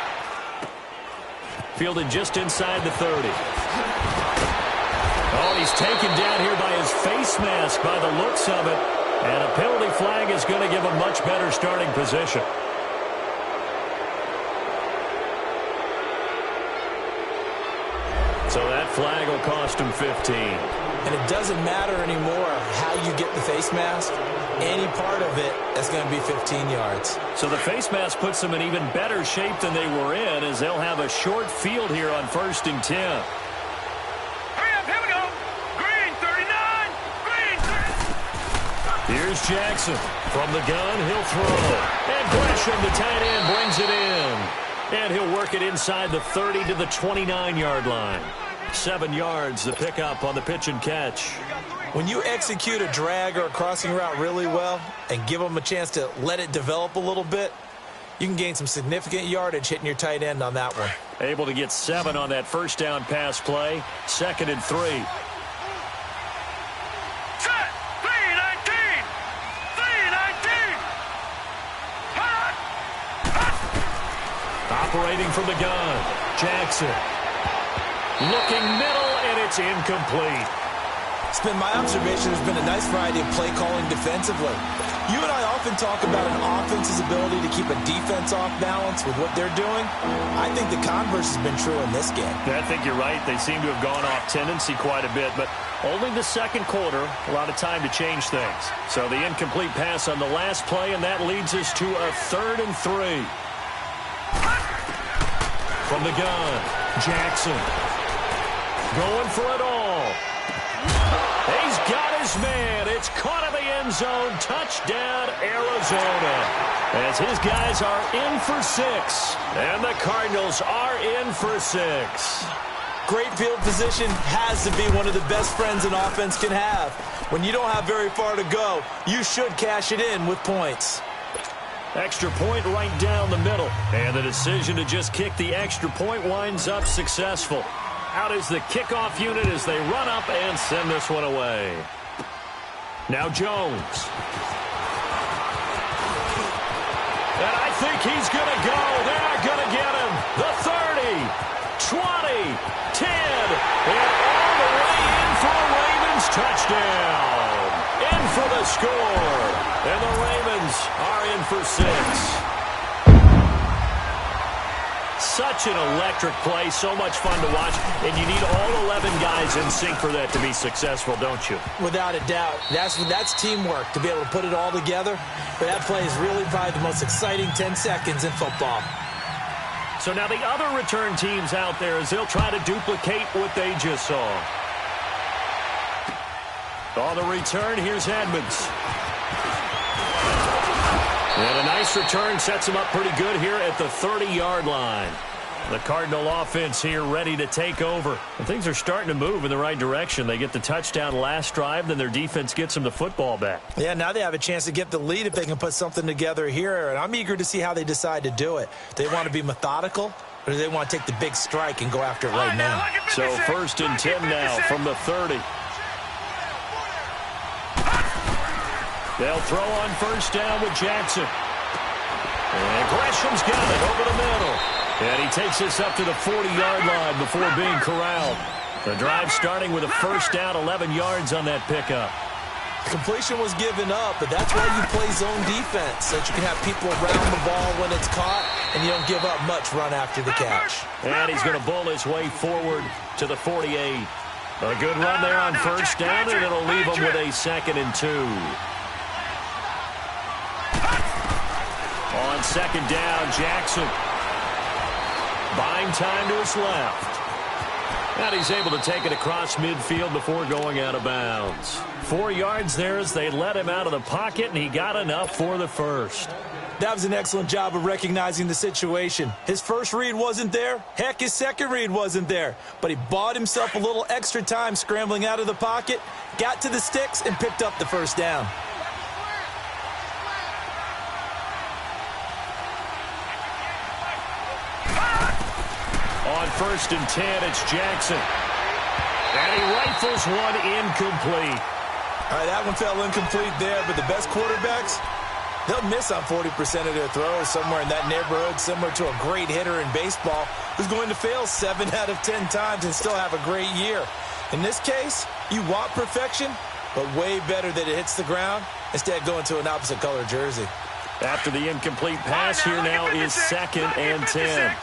Fielded just inside the 30. Oh, he's taken down here by his face mask by the looks of it. And a penalty flag is going to give a much better starting position. So that flag will cost him 15. And it doesn't matter anymore how you get the face mask. Any part of it, that's going to be 15 yards. So the face mask puts them in even better shape than they were in, as they'll have a short field here on 1st and 10. Here's Jackson. From the gun, he'll throw. And Gresham, the tight end, brings it in. And he'll work it inside the 30 to the 29-yard line. 7 yards, the pickup on the pitch and catch. When you execute a drag or a crossing route really well and give them a chance to let it develop a little bit, you can gain some significant yardage hitting your tight end on that one. Able to get 7 on that 1st down pass play. 2nd and 3. Operating from the gun, Jackson. Looking middle, and it's incomplete. It's been my observation there's been a nice variety of play calling defensively. You and I often talk about an offense's ability to keep a defense off balance with what they're doing. I think the converse has been true in this game. I think you're right. They seem to have gone off tendency quite a bit, but only the 2nd quarter, a lot of time to change things. So the incomplete pass on the last play, and that leads us to a 3rd and 3. From the gun, Jackson. Going for it all. He's got his man. It's caught in the end zone. Touchdown, Arizona. As his guys are in for 6. And the Cardinals are in for 6. Great field position has to be one of the best friends an offense can have. When you don't have very far to go, you should cash it in with points. Extra point right down the middle. And the decision to just kick the extra point winds up successful. Out is the kickoff unit as they run up and send this one away. Now Jones. And I think he's going to go. They're going to get him. The 30, 20, 10, and all the way in for a Ravens touchdown. In for the score. And the Ravens are in for 6. Such an electric play, so much fun to watch, and you need all 11 guys in sync for that to be successful, don't you? Without a doubt. That's teamwork, to be able to put it all together. But that play is really probably the most exciting 10 seconds in football. So now the other return teams out there as they'll try to duplicate what they just saw. On the return, here's Edmonds. And a nice return sets him up pretty good here at the 30-yard line. The Cardinal offense here ready to take over. And things are starting to move in the right direction. They get the touchdown last drive, then their defense gets them the football back. Yeah, now they have a chance to get the lead if they can put something together here. And I'm eager to see how they decide to do it. Do they want to be methodical, or do they want to take the big strike and go after it right now? So 1st and 10 now from the 30. They'll throw on 1st down with Jackson. And Gresham's got it over the middle. And he takes this up to the 40-yard line before being corralled. The drive starting with a 1st down, 11 yards on that pickup. Completion was given up, but that's why you play zone defense, so that you can have people around the ball when it's caught, and you don't give up much run after the catch. And he's going to bull his way forward to the 48. A good run there on 1st down, and it'll leave him with a 2nd and 2. On 2nd down, Jackson. Buying time to his left. And he's able to take it across midfield before going out of bounds. 4 yards there as they let him out of the pocket, and he got enough for the 1st. That was an excellent job of recognizing the situation. His first read wasn't there. Heck, his second read wasn't there. But he bought himself a little extra time scrambling out of the pocket, got to the sticks, and picked up the 1st down. On 1st and 10, it's Jackson. And he rifles one incomplete. All right, that one fell incomplete there, but the best quarterbacks, they'll miss on 40% of their throws, somewhere in that neighborhood, similar to a great hitter in baseball who's going to fail 7 out of 10 times and still have a great year. In this case, you want perfection, but way better that it hits the ground instead of going to an opposite color jersey. After the incomplete pass, here now is 2nd and 10.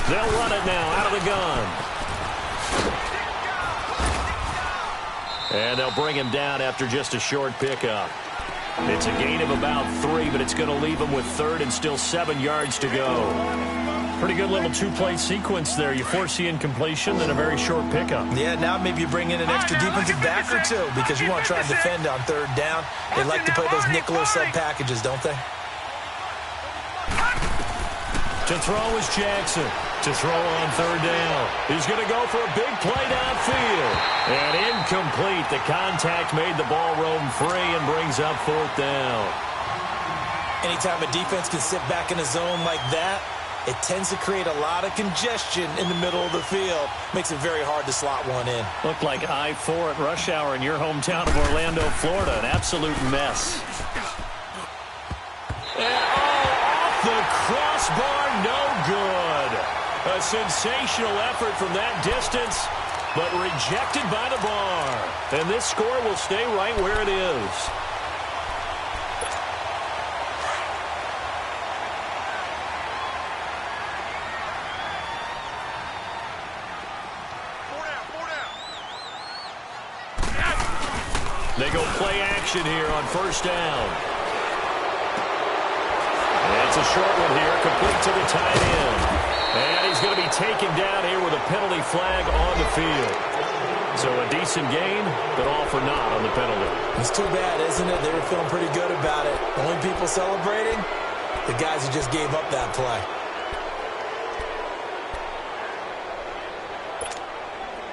They'll run it now out of the gun. And they'll bring him down after just a short pickup. It's a gain of about 3, but it's going to leave him with 3rd and still 7 yards to go. Pretty good little 2-play sequence there. You force the incompletion, then a very short pickup. Yeah, now maybe you bring in an extra defensive back or two because you want to try and defend on 3rd down. They like to play those nickel or sub packages, don't they? To throw is Jackson. To throw on 3rd down. He's going to go for a big play downfield. And incomplete. The contact made the ball roam free and brings up 4th down. Anytime a defense can sit back in a zone like that, it tends to create a lot of congestion in the middle of the field. Makes it very hard to slot one in. Looked like I-4 at rush hour in your hometown of Orlando, Florida. An absolute mess. And off the crossbar, no good. A sensational effort from that distance, but rejected by the bar. And this score will stay right where it is. They go play action here on 1st down. And it's a short one here, complete to the tight end. And he's going to be taken down here with a penalty flag on the field. So a decent gain, but all for naught on the penalty. It's too bad, isn't it? They were feeling pretty good about it. Only people celebrating, the guys who just gave up that play.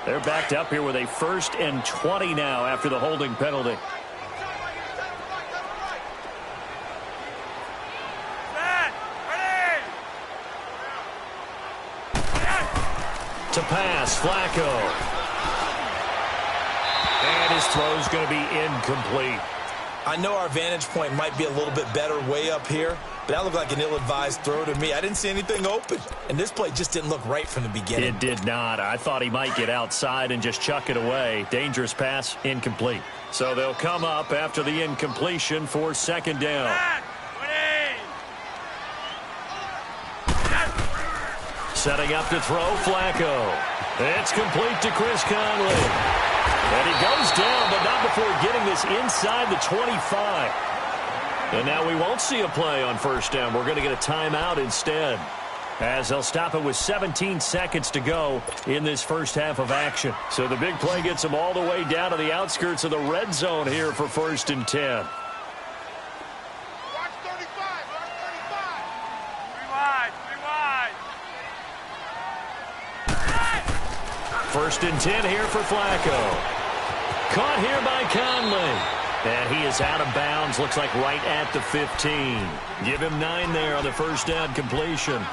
They're backed up here with a 1st and 20 now after the holding penalty. To pass, Flacco. And his throw's going to be incomplete. I know our vantage point might be a little bit better way up here, but that looked like an ill-advised throw to me. I didn't see anything open, and this play just didn't look right from the beginning. It did not. I thought he might get outside and just chuck it away. Dangerous pass, incomplete. So they'll come up after the incompletion for 2nd down. Setting up to throw, Flacco. It's complete to Chris Conley. And he goes down, but not before getting this inside the 25. And now we won't see a play on 1st down. We're going to get a timeout instead. as they'll stop it with 17 seconds to go in this first half of action. So the big play gets them all the way down to the outskirts of the red zone here for 1st and 10. First and 10 here for Flacco. Caught here by Conley. And he is out of bounds, looks like right at the 15. Give him 9 there on the first down completion.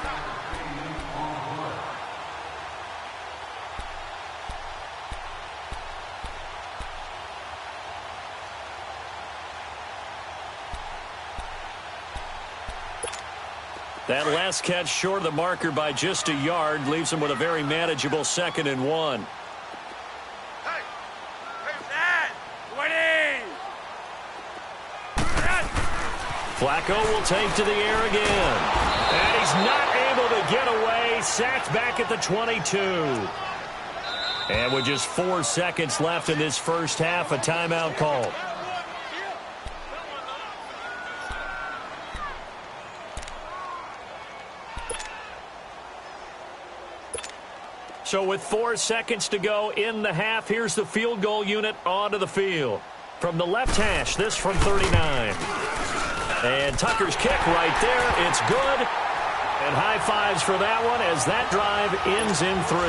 That last catch short of the marker by just a yard leaves him with a very manageable 2nd and 1. Flacco will take to the air again. And he's not able to get away. Sacked back at the 22. And with just 4 seconds left in this first half, a timeout called. So with 4 seconds to go in the half, here's the field goal unit onto the field. From the left hash, this from 39. And Tucker's kick right there. It's good. And high fives for that one as that drive ends in 3.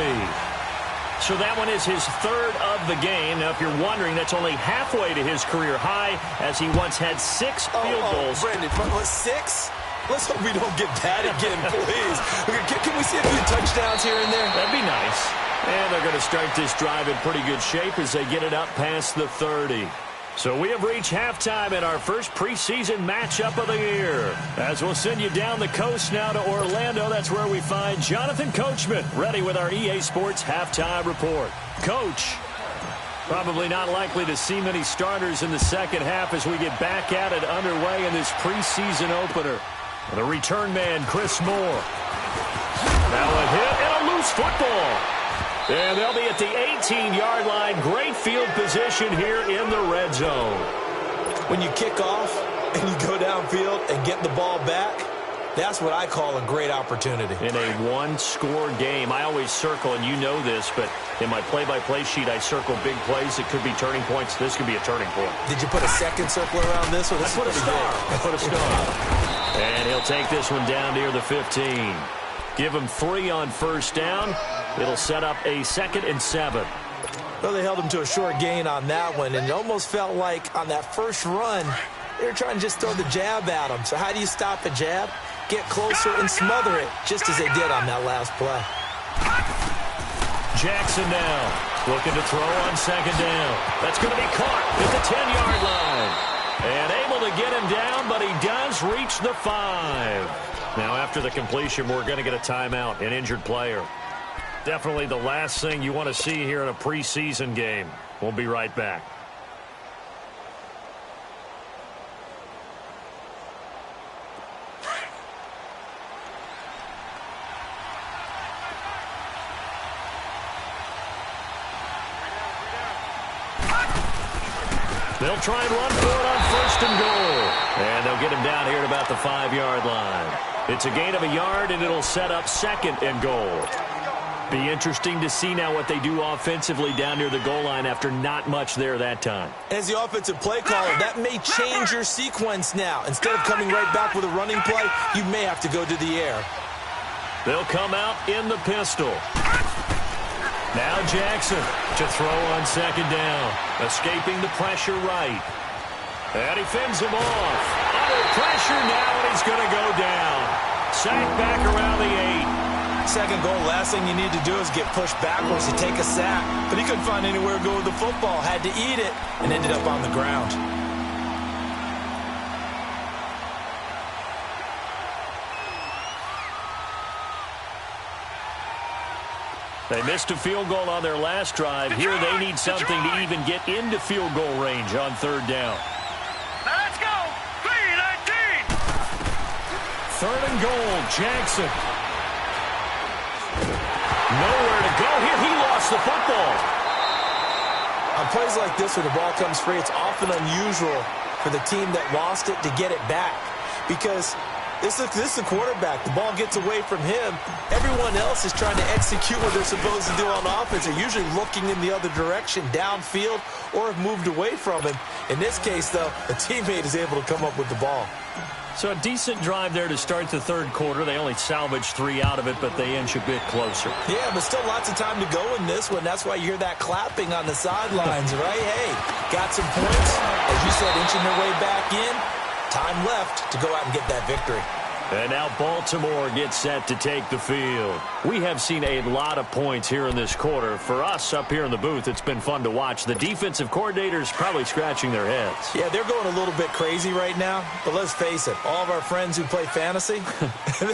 So that one is his 3rd of the game. Now, if you're wondering, that's only halfway to his career high as he once had 6 field goals. Brandon, 6? Let's hope we don't get that again, please. Can we see a few touchdowns here and there? That'd be nice. And they're going to start this drive in pretty good shape as they get it up past the 30. So we have reached halftime in our first preseason matchup of the year. As we'll send you down the coast now to Orlando, that's where we find Jonathan Coachman, ready with our EA Sports halftime report. Coach, probably not likely to see many starters in the second half as we get back at it underway in this preseason opener. The return man, Chris Moore. Now a hit and a loose football. And they'll be at the 18-yard line. Great field position here in the red zone. When you kick off and you go downfield and get the ball back, that's what I call a great opportunity. In a one-score game, I always circle, and you know this, but in my play-by-play sheet, I circle big plays that could be turning points. This could be a turning point. Did you put a second circle around this? Or this I put a star. I put a star. And he'll take this one down near the 15. Give him 3 on first down. It'll set up a 2nd and 7. Well, they held him to a short gain on that one, and it almost felt like on that first run, they were trying to just throw the jab at him. So how do you stop a jab? Get closer and smother it, just as they did on that last play. Jackson now looking to throw on 2nd down. That's going to be caught at the 10-yard line. And able to get him down, but he does reach the 5. Now, after the completion, we're going to get a timeout, an injured player. Definitely the last thing you want to see here in a preseason game. We'll be right back. They'll try and run for it on 1st and goal. And they'll get him down here at about the 5-yard line. It's a gain of a yard, and it'll set up 2nd and goal. Be interesting to see now what they do offensively down near the goal line after not much there that time. As the offensive play caller, that may change your sequence now. Instead of coming right back with a running play, you may have to go to the air. They'll come out in the pistol. Now Jackson to throw on 2nd down. Escaping the pressure right. And he fends him off. Under pressure now, and he's going to go down. Sacked back around the 8. 2nd goal, last thing you need to do is get pushed backwards to take a sack. But he couldn't find anywhere to go with the football. Had to eat it and ended up on the ground. They missed a field goal on their last drive. Here they need something to even get into field goal range on 3rd down. Now let's go. 3-19. 3rd and goal, Jackson. Nowhere to go here. He lost the football. On plays like this where the ball comes free, it's often unusual for the team that lost it to get it back. Because This is the quarterback. The ball gets away from him. Everyone else is trying to execute what they're supposed to do on offense. They're usually looking in the other direction, downfield, or have moved away from him. In this case, though, a teammate is able to come up with the ball. So a decent drive there to start the third quarter. They only salvaged 3 out of it, but they inch a bit closer. Yeah, but still lots of time to go in this one. That's why you hear that clapping on the sidelines, right? Hey, got some points. As you said, inching their way back in. Time left to go out and get that victory. And now Baltimore gets set to take the field. We have seen a lot of points here in this quarter. For us up here in the booth, it's been fun to watch. The defensive coordinators probably scratching their heads. Yeah, they're going a little bit crazy right now. But let's face it, all of our friends who play fantasy,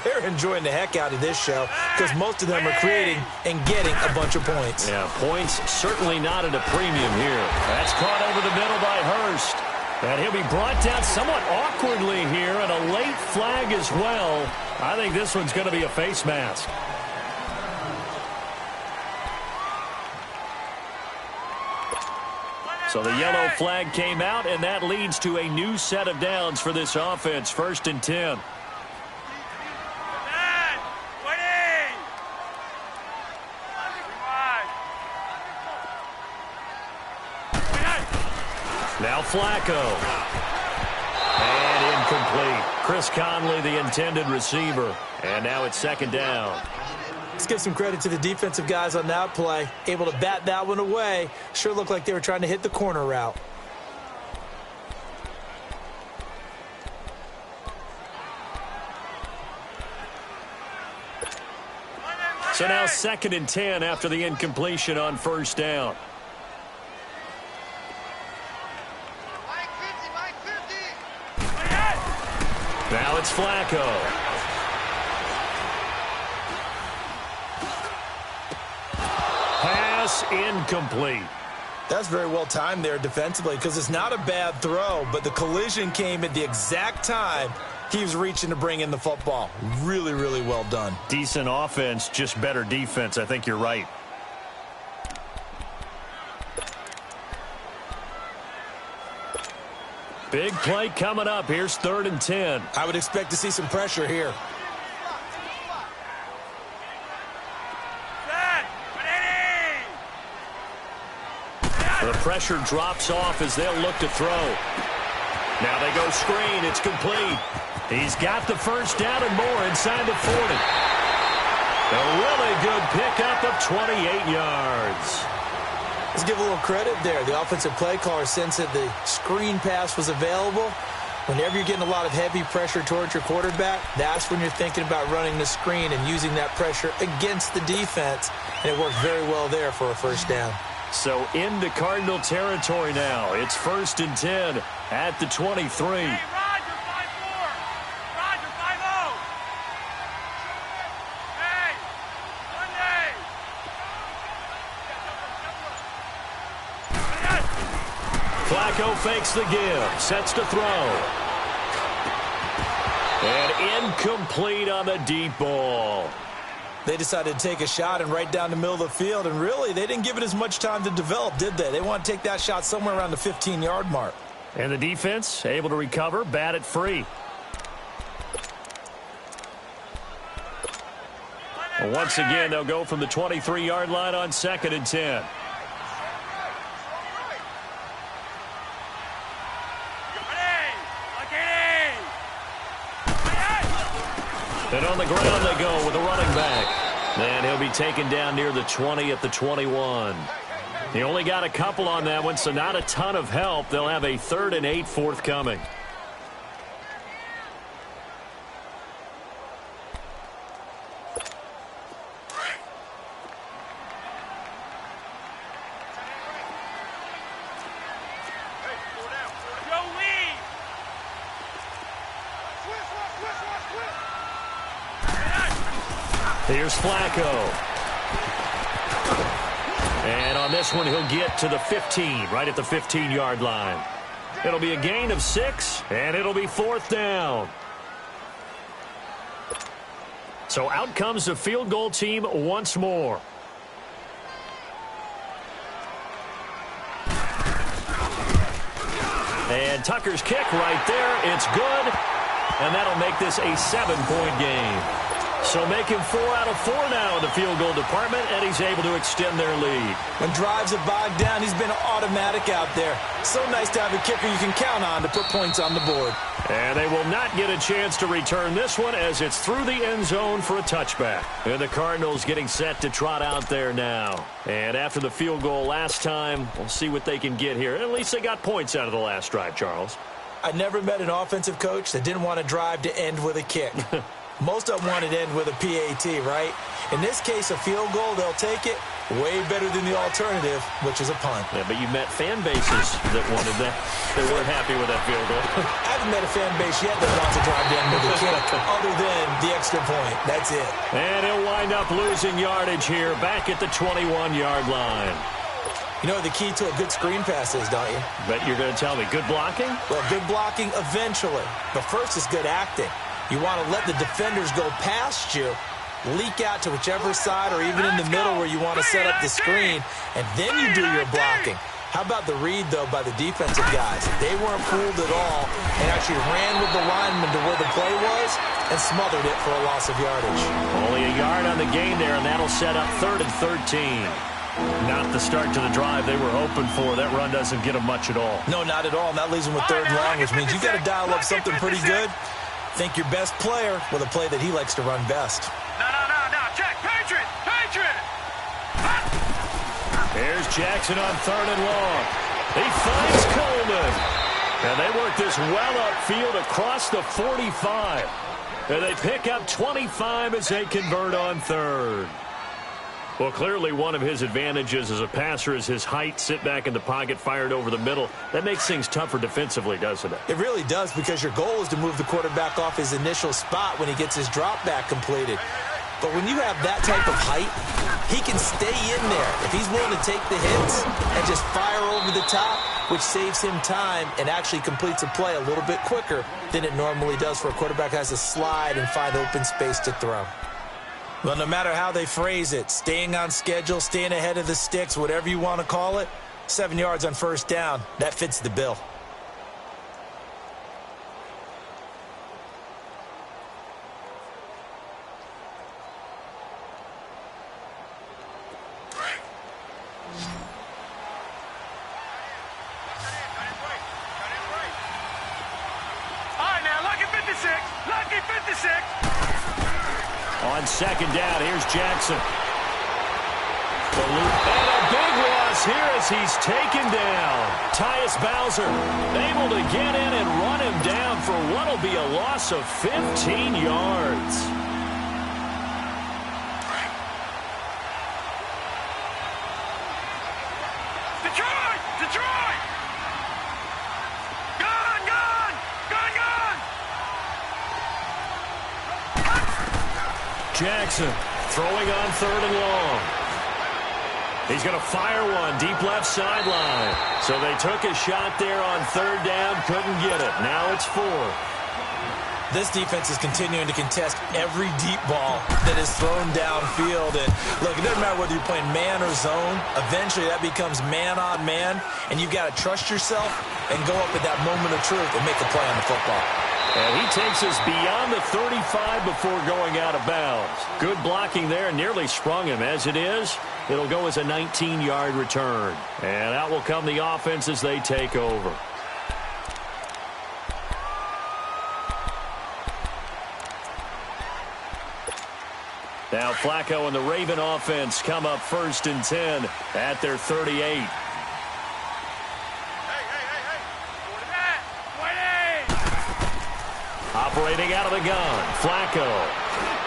they're enjoying the heck out of this show because most of them are creating and getting a bunch of points. Yeah, points certainly not at a premium here. That's caught over the middle by Hurst. And he'll be brought down somewhat awkwardly here, and a late flag as well. I think this one's going to be a face mask. So the yellow flag came out, and that leads to a new set of downs for this offense. 1st and 10. Now Flacco. And incomplete. Chris Conley, the intended receiver. And now it's 2nd down. Let's give some credit to the defensive guys on that play. Able to bat that one away. Sure looked like they were trying to hit the corner route. So now 2nd and 10 after the incompletion on 1st down. Now it's Flacco. Pass incomplete. That's very well timed there defensively because it's not a bad throw, but the collision came at the exact time he was reaching to bring in the football. Really, really well done. Decent offense, just better defense. I think you're right. Big play coming up. Here's 3rd and 10. I would expect to see some pressure here. The pressure drops off as they'll look to throw. Now they go screen. It's complete. He's got the 1st down and more inside the 40. A really good pickup of 28 yards. Let's give a little credit there. The offensive play caller sensed that the screen pass was available. Whenever you're getting a lot of heavy pressure towards your quarterback, that's when you're thinking about running the screen and using that pressure against the defense. And it worked very well there for a 1st down. So into Cardinal territory now. It's 1st and 10 at the 23. Flacco fakes the give, sets to throw. And incomplete on the deep ball. They decided to take a shot and right down the middle of the field, and really, they didn't give it as much time to develop, did they? They want to take that shot somewhere around the 15-yard mark. And the defense able to recover, bat it free. And once again, they'll go from the 23-yard line on 2nd and 10. And on the ground they go with a running back. And he'll be taken down near the 20 at the 21. He only got a couple on that one, so not a ton of help. They'll have a 3rd and 8 forthcoming. Here's Flacco. And on this one, he'll get to the 15, right at the 15-yard line. It'll be a gain of 6, and it'll be 4th down. So out comes the field goal team once more. And Tucker's kick right there. It's good. and that'll make this a 7-point game. So making 4 out of 4 now in the field goal department, and he's able to extend their lead. When drives are bogged down, he's been automatic out there. So nice to have a kicker you can count on to put points on the board. And they will not get a chance to return this one as it's through the end zone for a touchback. And the Cardinals getting set to trot out there now. And after the field goal last time, we'll see what they can get here. At least they got points out of the last drive, Charles. I never met an offensive coach that didn't want to drive to end with a kick. Most of them wanted to end with a PAT, right? In this case, a field goal, they'll take it. Way better than the alternative, which is a punt. Yeah, but you met fan bases that wanted that. They weren't happy with that field goal. I haven't met a fan base yet that wants to drive to end with a kick other than the extra point. That's it. And he'll wind up losing yardage here back at the 21-yard line. You know what the key to a good screen pass is, don't you? Bet you're going to tell me good blocking? Well, good blocking eventually. But first is good acting. You want to let the defenders go past you, leak out to whichever side or even in the middle where you want to set up the screen, and then you do your blocking. How about the read, though, by the defensive guys? They weren't fooled at all and actually ran with the lineman to where the play was and smothered it for a loss of yardage. Only a yard on the gain there, and that'll set up 3rd and 13. Not the start to the drive they were hoping for. That run doesn't get them much at all. No, not at all. And that leaves them with 3rd and long, which means you got to dial up something pretty good. Think your best player with a play that he likes to run best. No. Check. Patriot. Here's Jackson on 3rd and long. He finds Coleman. And they work this well upfield across the 45. And they pick up 25 as they convert on 3rd. Well, clearly one of his advantages as a passer is his height, sit back in the pocket, fired over the middle. That makes things tougher defensively, doesn't it? It really does, because your goal is to move the quarterback off his initial spot when he gets his drop back completed. But when you have that type of height, he can stay in there if he's willing to take the hits and just fire over the top, which saves him time and actually completes a play a little bit quicker than it normally does for a quarterback who has to slide and find open space to throw. Well, no matter how they phrase it, staying on schedule, staying ahead of the sticks, whatever you want to call it, 7 yards on 1st down, that fits the bill. All right, now, lucky 56. On 2nd down, here's Jackson. And a big loss here as he's taken down. Tyus Bowser able to get in and run him down for what will be a loss of 15 yards. Detroit! Jackson throwing on 3rd and long. He's going to fire one deep left sideline. So they took a shot there on 3rd down, couldn't get it. Now it's 4th. This defense is continuing to contest every deep ball that is thrown downfield. And look, it doesn't matter whether you're playing man or zone. Eventually that becomes man on man, and you've got to trust yourself and go up at that moment of truth and make a play on the football. And he takes us beyond the 35 before going out of bounds. Good blocking there, nearly sprung him. As it is, it'll go as a 19-yard return. And out will come the offense as they take over. Now Flacco and the Raven offense come up 1st and 10 at their 38. Operating out of the gun, Flacco.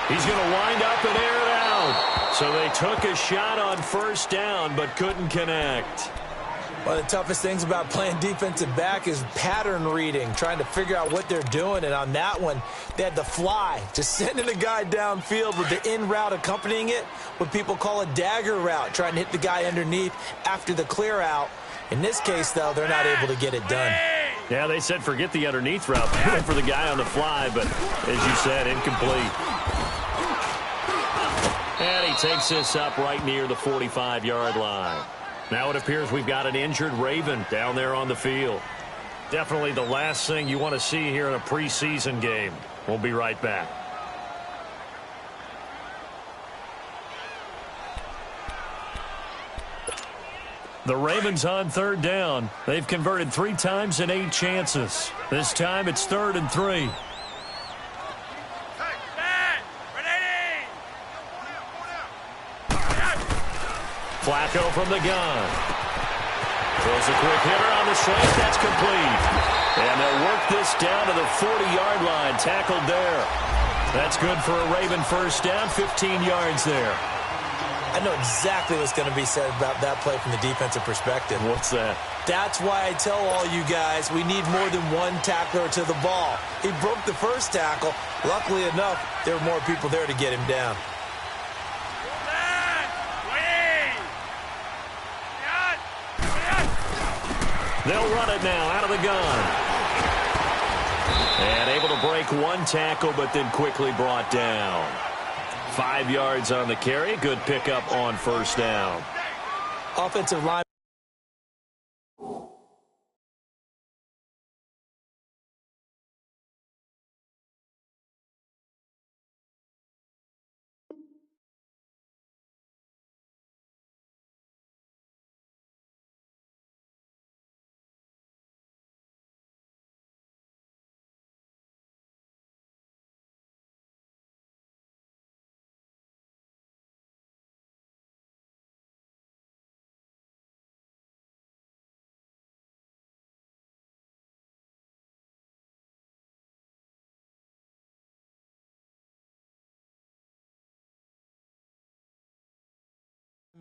He's going to wind up and air it out. So they took a shot on 1st down but couldn't connect. One of the toughest things about playing defensive back is pattern reading, trying to figure out what they're doing. And on that one, they had the fly, just sending a guy downfield with the in route accompanying it, what people call a dagger route, trying to hit the guy underneath after the clear out. In this case, though, they're not able to get it done. Yeah, they said forget the underneath route. They went for the guy on the fly, but as you said, incomplete. And he takes this up right near the 45-yard line. Now it appears we've got an injured Raven down there on the field. Definitely the last thing you want to see here in a preseason game. We'll be right back. The Ravens on third down. They've converted 3 times in 8 chances. This time it's 3rd and 3. Flacco from the gun. Throws a quick hitter on the strike. That's complete. And they'll work this down to the 40-yard line. Tackled there. That's good for a Raven first down. 15 yards there. I know exactly what's going to be said about that play from the defensive perspective. What's that? That's why I tell all you guys we need more than one tackler to the ball. He broke the first tackle. Luckily enough, there were more people there to get him down. They'll run it now out of the gun. And able to break one tackle, but then quickly brought down. 5 yards on the carry. Good pickup on first down. Offensive line.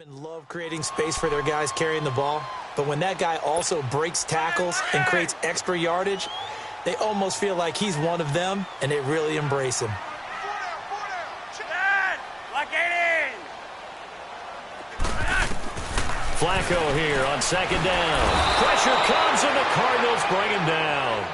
Love creating space for their guys carrying the ball, but when that guy also breaks tackles and creates extra yardage, they almost feel like he's one of them, and they really embrace him. Flacco here on second down. Pressure comes, and the Cardinals bring him down.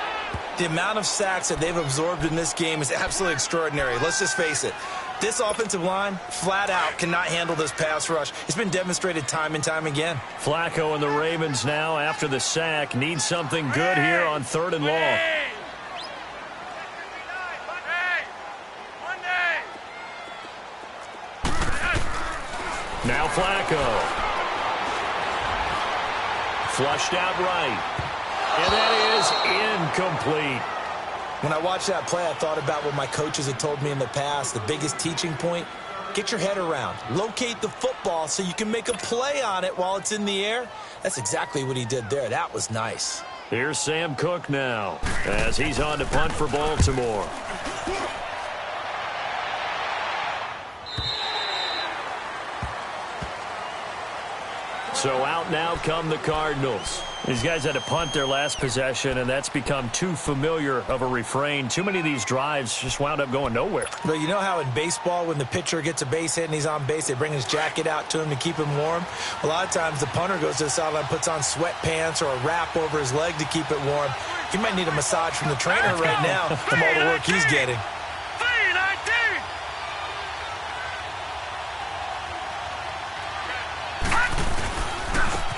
The amount of sacks that they've absorbed in this game is absolutely extraordinary. Let's just face it. This offensive line, flat out, cannot handle this pass rush. It's been demonstrated time and time again. Flacco and the Ravens now, after the sack, need something good here on 3rd and long. Now Flacco. Flushed out right. And that is incomplete. When I watched that play, I thought about what my coaches had told me in the past. The biggest teaching point, get your head around. Locate the football so you can make a play on it while it's in the air. That's exactly what he did there. That was nice. Here's Sam Cook now as he's on to punt for Baltimore. So out now come the Cardinals. These guys had to punt their last possession, and that's become too familiar of a refrain. Too many of these drives just wound up going nowhere. But you know how in baseball, when the pitcher gets a base hit and he's on base, they bring his jacket out to him to keep him warm? A lot of times the punter goes to the sideline, puts on sweatpants or a wrap over his leg to keep it warm. He might need a massage from the trainer right now from all the work he's getting.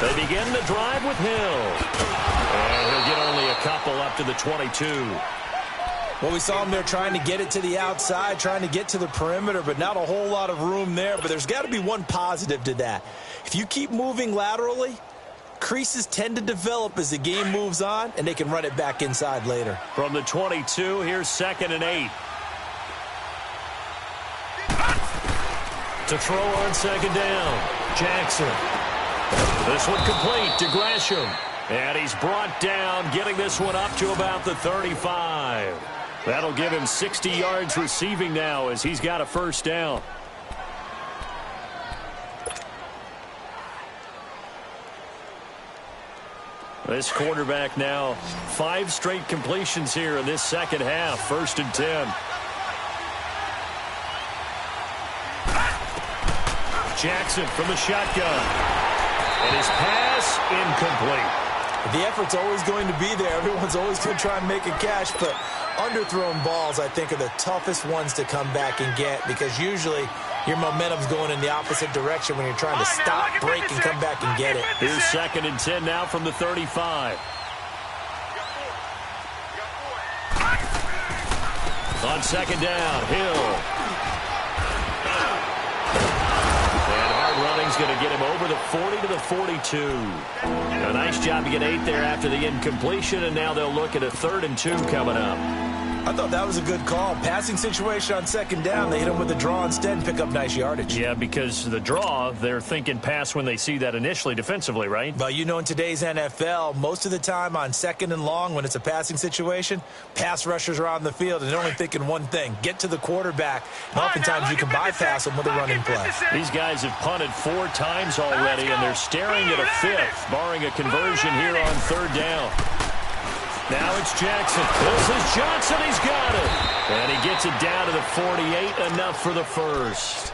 They begin the drive with Hill. And he'll get only a couple up to the 22. Well, we saw him there trying to get it to the outside, trying to get to the perimeter, but not a whole lot of room there. But there's got to be one positive to that. If you keep moving laterally, creases tend to develop as the game moves on, and they can run it back inside later. From the 22, here's 2nd and 8. To throw on 2nd down, Jackson. This one complete to Gresham. And he's brought down, getting this one up to about the 35. That'll give him 60 yards receiving now as he's got a first down. This quarterback now, 5 straight completions here in this second half. 1st and 10. Jackson from the shotgun. And his pass incomplete. The effort's always going to be there. Everyone's always going to try and make a catch, but underthrown balls, I think, are the toughest ones to come back and get because usually your momentum's going in the opposite direction when you're trying to stop, break, and come back and get it. Here's 2nd and 10 now from the 35. On second down, Hill. And hard running's going to get him over the 40 to the 42. A nice job to get 8 there after the incompletion, and now they'll look at a 3rd and 2 coming up. I thought that was a good call. Passing situation on second down. They hit him with a draw instead and pick up nice yardage. Yeah, because the draw, they're thinking pass when they see that initially defensively, right? But you know, in today's NFL, most of the time on second and long, when it's a passing situation, pass rushers are on the field and they're only thinking one thing: get to the quarterback. And oftentimes you can bypass them with a running play. These guys have punted 4 times already, and they're staring at a 5th, barring a conversion here on 3rd down. Now it's Jackson. This is Johnson. He's got it. And he gets it down to the 48. Enough for the first.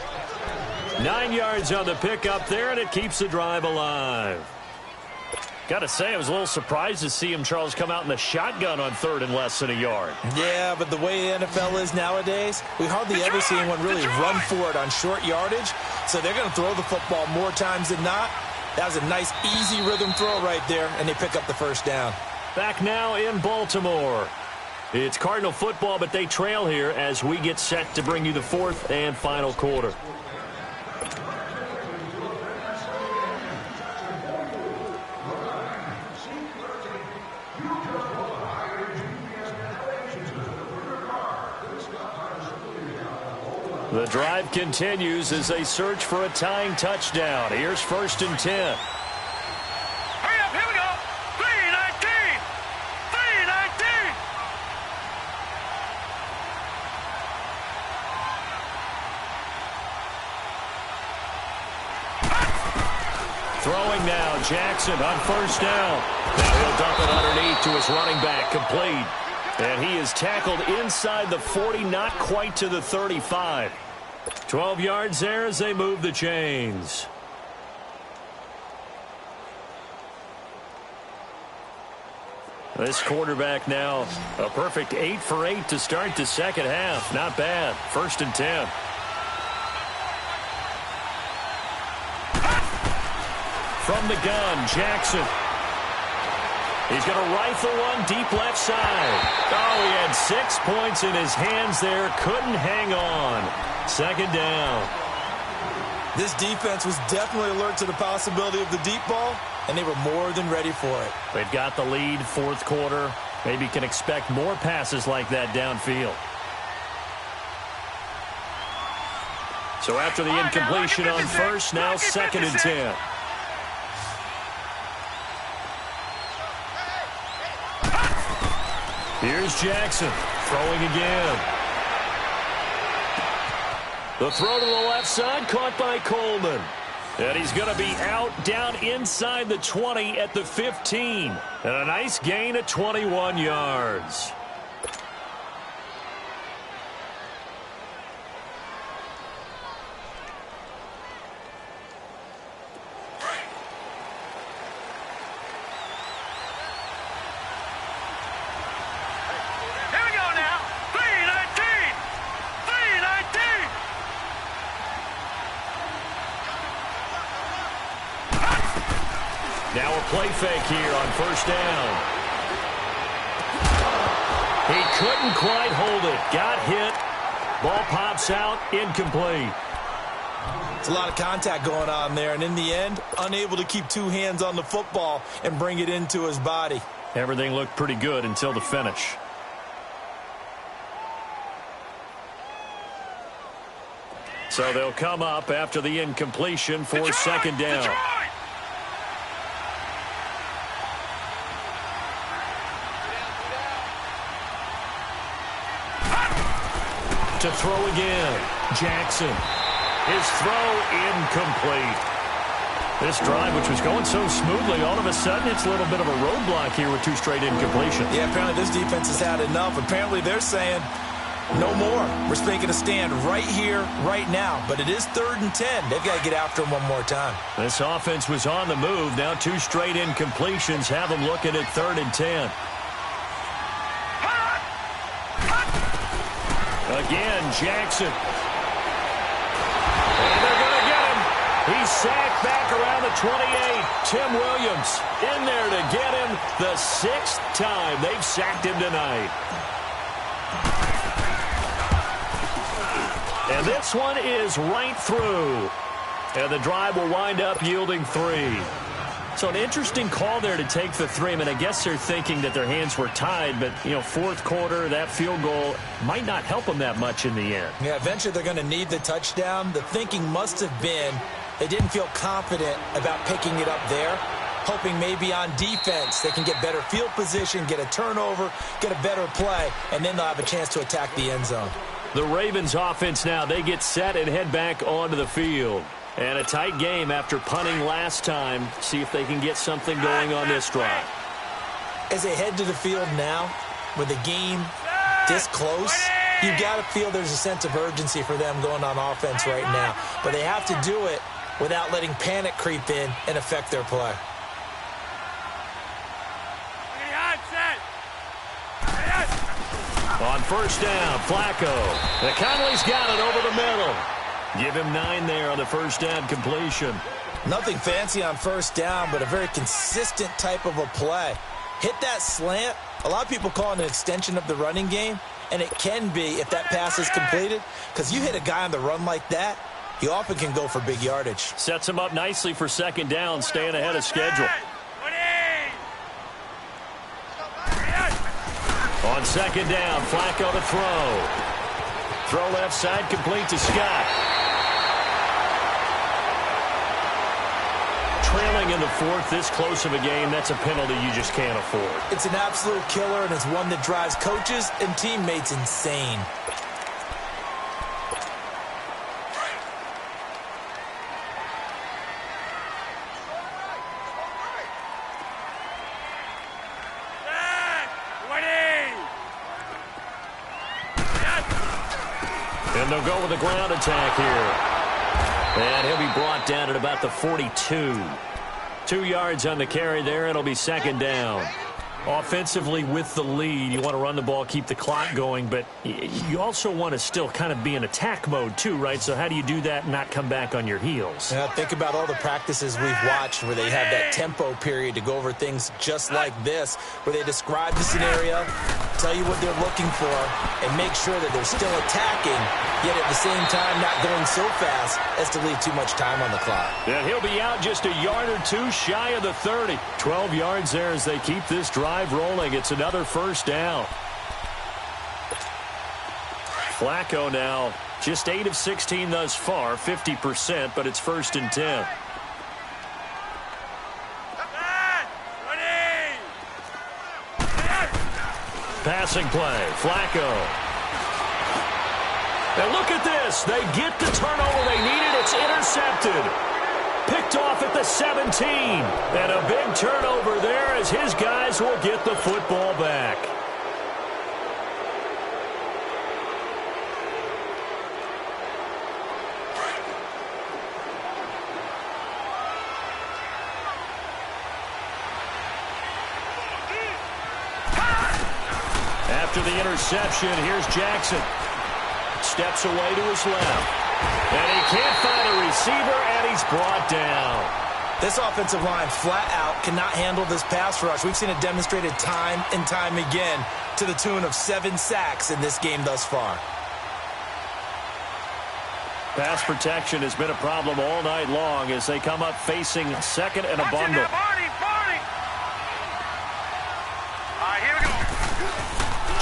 9 yards on the pickup there, and it keeps the drive alive. Got to say, I was a little surprised to see him, Charles, come out in the shotgun on 3rd and less than a yard. Yeah, but the way the NFL is nowadays, we hardly ever see anyone really run for it on short yardage. So they're going to throw the football more times than not. That was a nice, easy rhythm throw right there, and they pick up the first down. Back now in Baltimore. It's Cardinal football, but they trail here as we get set to bring you the 4th and final quarter. The drive continues as they search for a tying touchdown. Here's 1st and 10. Throwing now, Jackson on 1st down. Now he'll dump it underneath to his running back, complete. And he is tackled inside the 40, not quite to the 35. 12 yards there as they move the chains. This quarterback now a perfect 8 for 8 to start the second half. Not bad. 1st and 10. From the gun, Jackson. He's going to rifle one deep left side. Oh, he had 6 points in his hands there. Couldn't hang on. 2nd down. This defense was definitely alert to the possibility of the deep ball, and they were more than ready for it. They've got the lead, 4th quarter. Maybe can expect more passes like that downfield. So after the incompletion on 1st, now 2nd and 10. Here's Jackson throwing again. The throw to the left side caught by Coleman. And he's going to be out down inside the 20 at the 15. And a nice gain of 21 yards. Now a play fake here on 1st down. He couldn't quite hold it. Got hit. Ball pops out. Incomplete. It's a lot of contact going on there, and in the end, unable to keep 2 hands on the football and bring it into his body. Everything looked pretty good until the finish. So they'll come up after the incompletion for 2nd down. To throw again. Jackson. His throw incomplete. This drive, which was going so smoothly, all of a sudden it's a little bit of a roadblock here with 2 straight incompletions. Yeah, apparently this defense has had enough. Apparently they're saying no more. We're making a stand right here, right now. But it is 3rd and 10. They've got to get after him one more time. This offense was on the move. Now 2 straight incompletions have them looking at 3rd and 10. Again, Jackson. And they're going to get him. He's sacked back around the 28. Tim Williams in there to get him the 6th time they've sacked him tonight. And this one is right through. And the drive will wind up yielding 3. So an interesting call there to take the 3. I mean, I guess they're thinking that their hands were tied, but, fourth quarter, that field goal might not help them that much in the end. Yeah, eventually they're going to need the touchdown. The thinking must have been they didn't feel confident about picking it up there, hoping maybe on defense they can get better field position, get a turnover, get a better play, and then they'll have a chance to attack the end zone. The Ravens offense now, they get set and head back onto the field. And a tight game after punting last time. See if they can get something going on this drive. As they head to the field now, with the game this close, you've got to feel there's a sense of urgency for them going on offense right now. But they have to do it without letting panic creep in and affect their play. On first down, Flacco. McConnelly's got it over the middle. Give him 9 there on the first down completion. Nothing fancy on first down, but a very consistent type of a play. Hit that slant. A lot of people call it an extension of the running game, and it can be if that pass is completed, because you hit a guy on the run like that, he often can go for big yardage. Sets him up nicely for second down, staying ahead of schedule. On second down, Flacco to throw. Throw left side, complete to Scott. Trailing in the fourth, this close of a game, that's a penalty you just can't afford. It's an absolute killer, and it's one that drives coaches and teammates insane. And they'll go with a ground attack here. And he'll be brought down at about the 42. 2 yards on the carry there. It'll be second down. Offensively with the lead, you want to run the ball, keep the clock going, but you also want to still kind of be in attack mode too, right? So how do you do that and not come back on your heels? Yeah, think about all the practices we've watched where they have that tempo period to go over things just like this, where they describe the scenario, tell you what they're looking for, and make sure that they're still attacking, yet at the same time not going so fast as to leave too much time on the clock. And he'll be out just a yard or two shy of the 30. 12 yards there as they keep this drive rolling. It's another first down. Flacco now just 8 of 16 thus far, 50%, but it's 1st and 10. Passing play, Flacco. And look at this. They get the turnover they needed. It's intercepted. Picked off at the 17. And a big turnover there as his guys will get the football back. After the interception, here's Jackson. Steps away to his left. And he can't find a receiver, and he's brought down. This offensive line flat out cannot handle this pass rush. We've seen it demonstrated time and time again to the tune of 7 sacks in this game thus far. Pass protection has been a problem all night long as they come up facing second and a bundle. Here we go.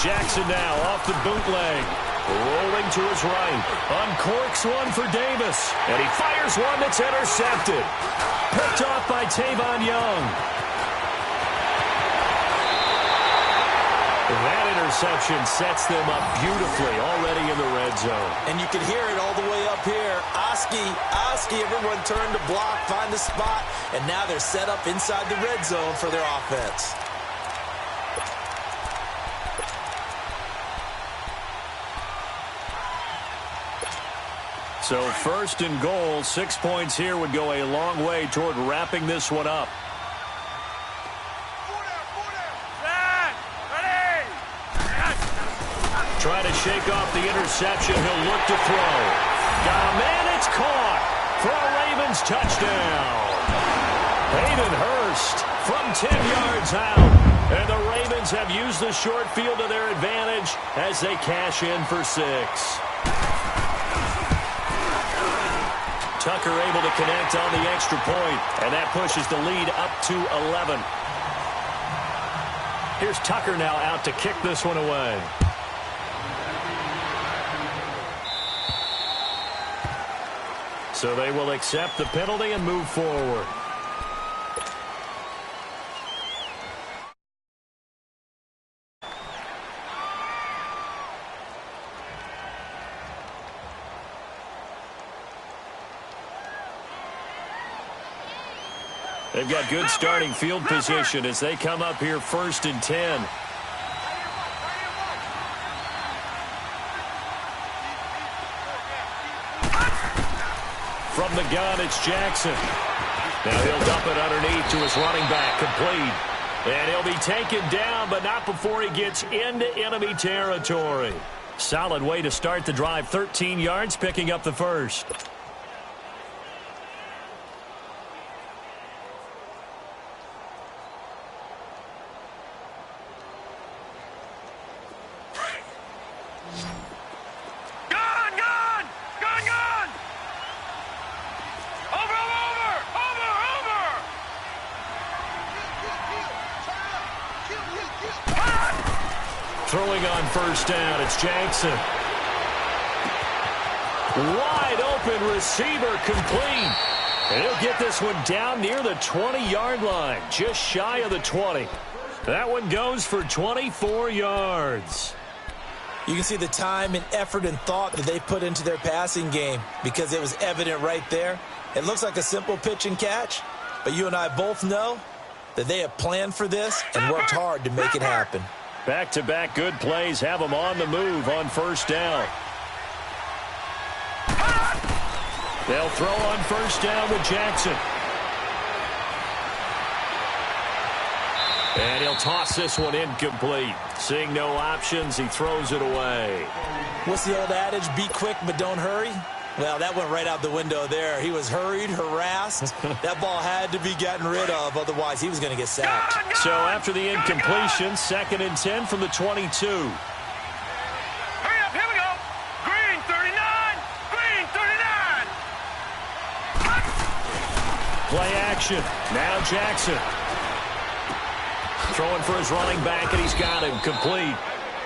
Jackson now off the bootleg. Rolling to his right. Uncorks one for Davis. And he fires one that's intercepted. Picked off by Tavon Young. That interception sets them up beautifully already in the red zone. And you can hear it all the way up here. Oski, everyone turn to block, find a spot, and now they're set up inside the red zone for their offense. So 1st and goal, 6 points here would go a long way toward wrapping this one up. Trying to shake off the interception. He'll look to throw. Got a man, it's caught for a Ravens touchdown. Hayden Hurst from 10 yards out. And the Ravens have used the short field to their advantage as they cash in for 6. Tucker able to connect on the extra point, and that pushes the lead up to 11. Here's Tucker now out to kick this one away. So they will accept the penalty and move forward. They've got good starting field position as they come up here 1st and 10. From the gun, it's Jackson. Now he'll dump it underneath to his running back, complete. And he'll be taken down, but not before he gets into enemy territory. Solid way to start the drive. 13 yards, picking up the first. Throwing on first down, it's Jackson. Wide open receiver, complete. And he'll get this one down near the 20-yard line, just shy of the 20. That one goes for 24 yards. You can see the time and effort and thought that they put into their passing game because it was evident right there. It looks like a simple pitch and catch, but you and I both know that they have planned for this and worked hard to make it happen. Back-to-back good plays have them on the move on first down. They'll throw on first down with Jackson. And he'll toss this one incomplete. Seeing no options, he throws it away. What's the old adage? Be quick, but don't hurry. Well, that went right out the window there. He was hurried, harassed. That ball had to be gotten rid of, otherwise he was going to get sacked. So after the incompletion, 2nd and 10 from the 22. Hurry up, here we go. Green 39, green 39. Play action. Now Jackson. Throwing for his running back, and he's got him complete.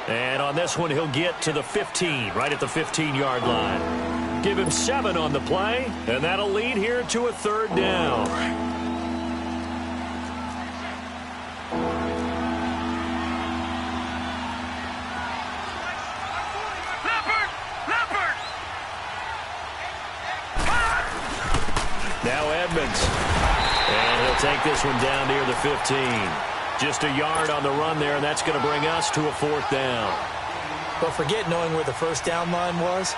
And on this one, he'll get to the 15, right at the 15-yard line. Give him 7 on the play, and that'll lead here to a 3rd down. Now Edmonds. And he'll take this one down near the 15. Just a yard on the run there, and that's going to bring us to a 4th down. But forget knowing where the first down line was.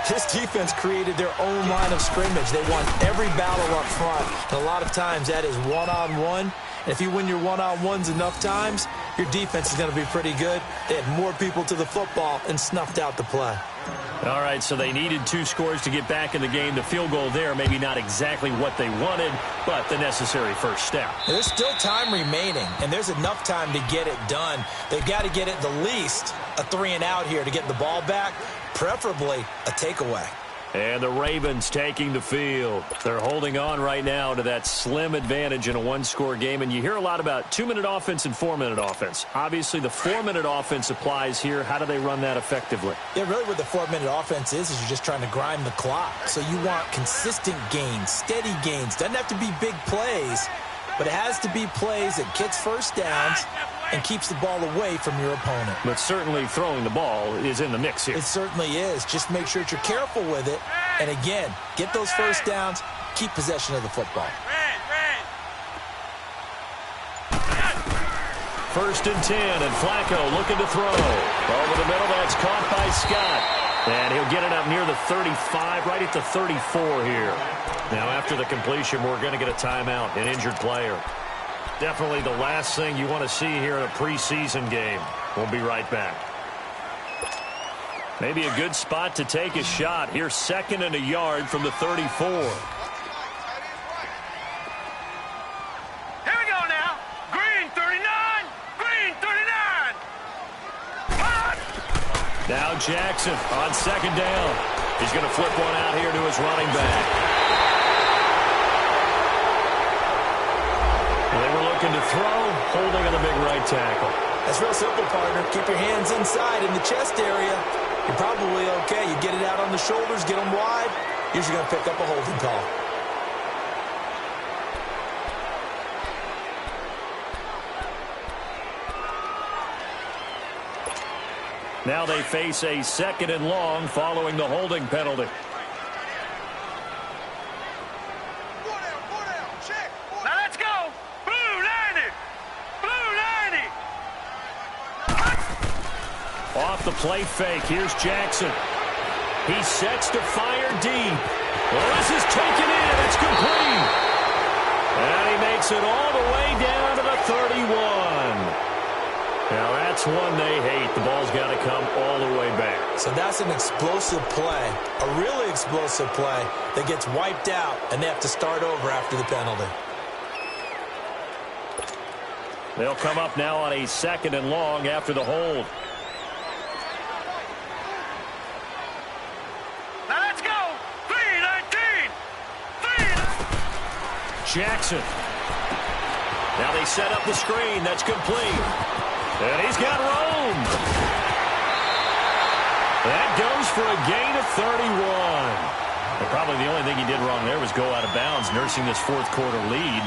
This defense created their own line of scrimmage. They won every battle up front. And a lot of times that is one-on-one. And if you win your one-on-ones enough times, your defense is going to be pretty good. They had more people to the football and snuffed out the play. All right, so they needed 2 scores to get back in the game. The field goal there, maybe not exactly what they wanted, but the necessary first step. There's still time remaining, and there's enough time to get it done. They've got to get it the least a 3-and-out here to get the ball back, preferably a takeaway. And the Ravens taking the field. They're holding on right now to that slim advantage in a 1-score game. And you hear a lot about 2-minute offense and 4-minute offense. Obviously, the 4-minute offense applies here. How do they run that effectively? Yeah, really what the 4-minute offense is you're just trying to grind the clock. So you want consistent gains, steady gains. Doesn't have to be big plays, but it has to be plays that gets first downs and keeps the ball away from your opponent. But certainly throwing the ball is in the mix here. It certainly is. Just make sure that you're careful with it. And again, get those first downs, keep possession of the football. 1st and 10, and Flacco looking to throw. Over the middle, that's caught by Scott. And he'll get it up near the 35, right at the 34 here. Now, after the completion, we're going to get a timeout, an injured player. Definitely the last thing you want to see here in a preseason game. We'll be right back. Maybe a good spot to take a shot. Here's 2nd and a yard from the 34. Here we go now. Green 39, green 39. Now Jackson on 2nd down. He's going to flip one out here to his running back. looking to throw, holding on the big right tackle. That's real simple, partner. Keep your hands inside in the chest area. You're probably okay. You get it out on the shoulders, get them wide. Usually going to pick up a holding call. Now they face a 2nd and long following the holding penalty. Now let's go. Blue 90. Blue 90. Off the play fake. Here's Jackson. He sets to fire deep. Well, this is taken in. It's complete. And he makes it all the way down to the 31. Now, that's one they hate. The ball's got to come all the way back. So that's an explosive play, a really explosive play that gets wiped out, and they have to start over after the penalty. They'll come up now on a 2nd and long after the hold. Now let's go. 319. Jackson. Now they set up the screen. That's complete. And he's got room. That goes for a gain of 31. And probably the only thing he did wrong there was go out of bounds, nursing this 4th quarter lead.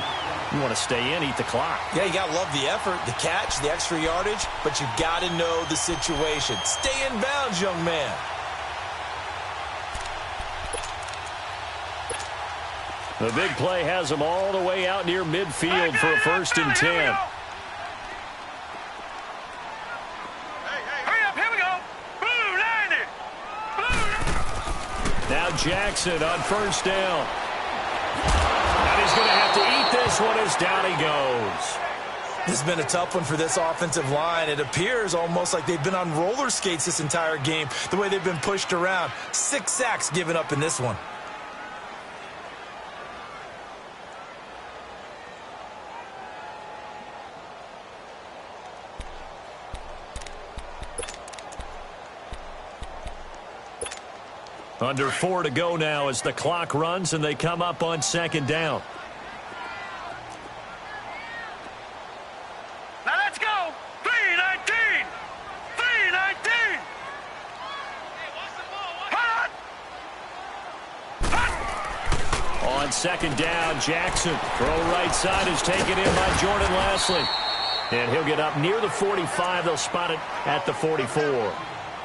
You want to stay in, eat the clock. Yeah, you got to love the effort, the catch, the extra yardage, but you got to know the situation. Stay in bounds, young man. The big play has him all the way out near midfield for a 1st and 10. Now Jackson on 1st down. And he's going to have to eat this one as down he goes. This has been a tough one for this offensive line. It appears almost like they've been on roller skates this entire game, the way they've been pushed around. 6 sacks given up in this one. Under 4 to go now as the clock runs and they come up on 2nd down. Now let's go. 319. 319. On 2nd down, Jackson. Throw right side is taken in by Jordan Lasley. And he'll get up near the 45. They'll spot it at the 44.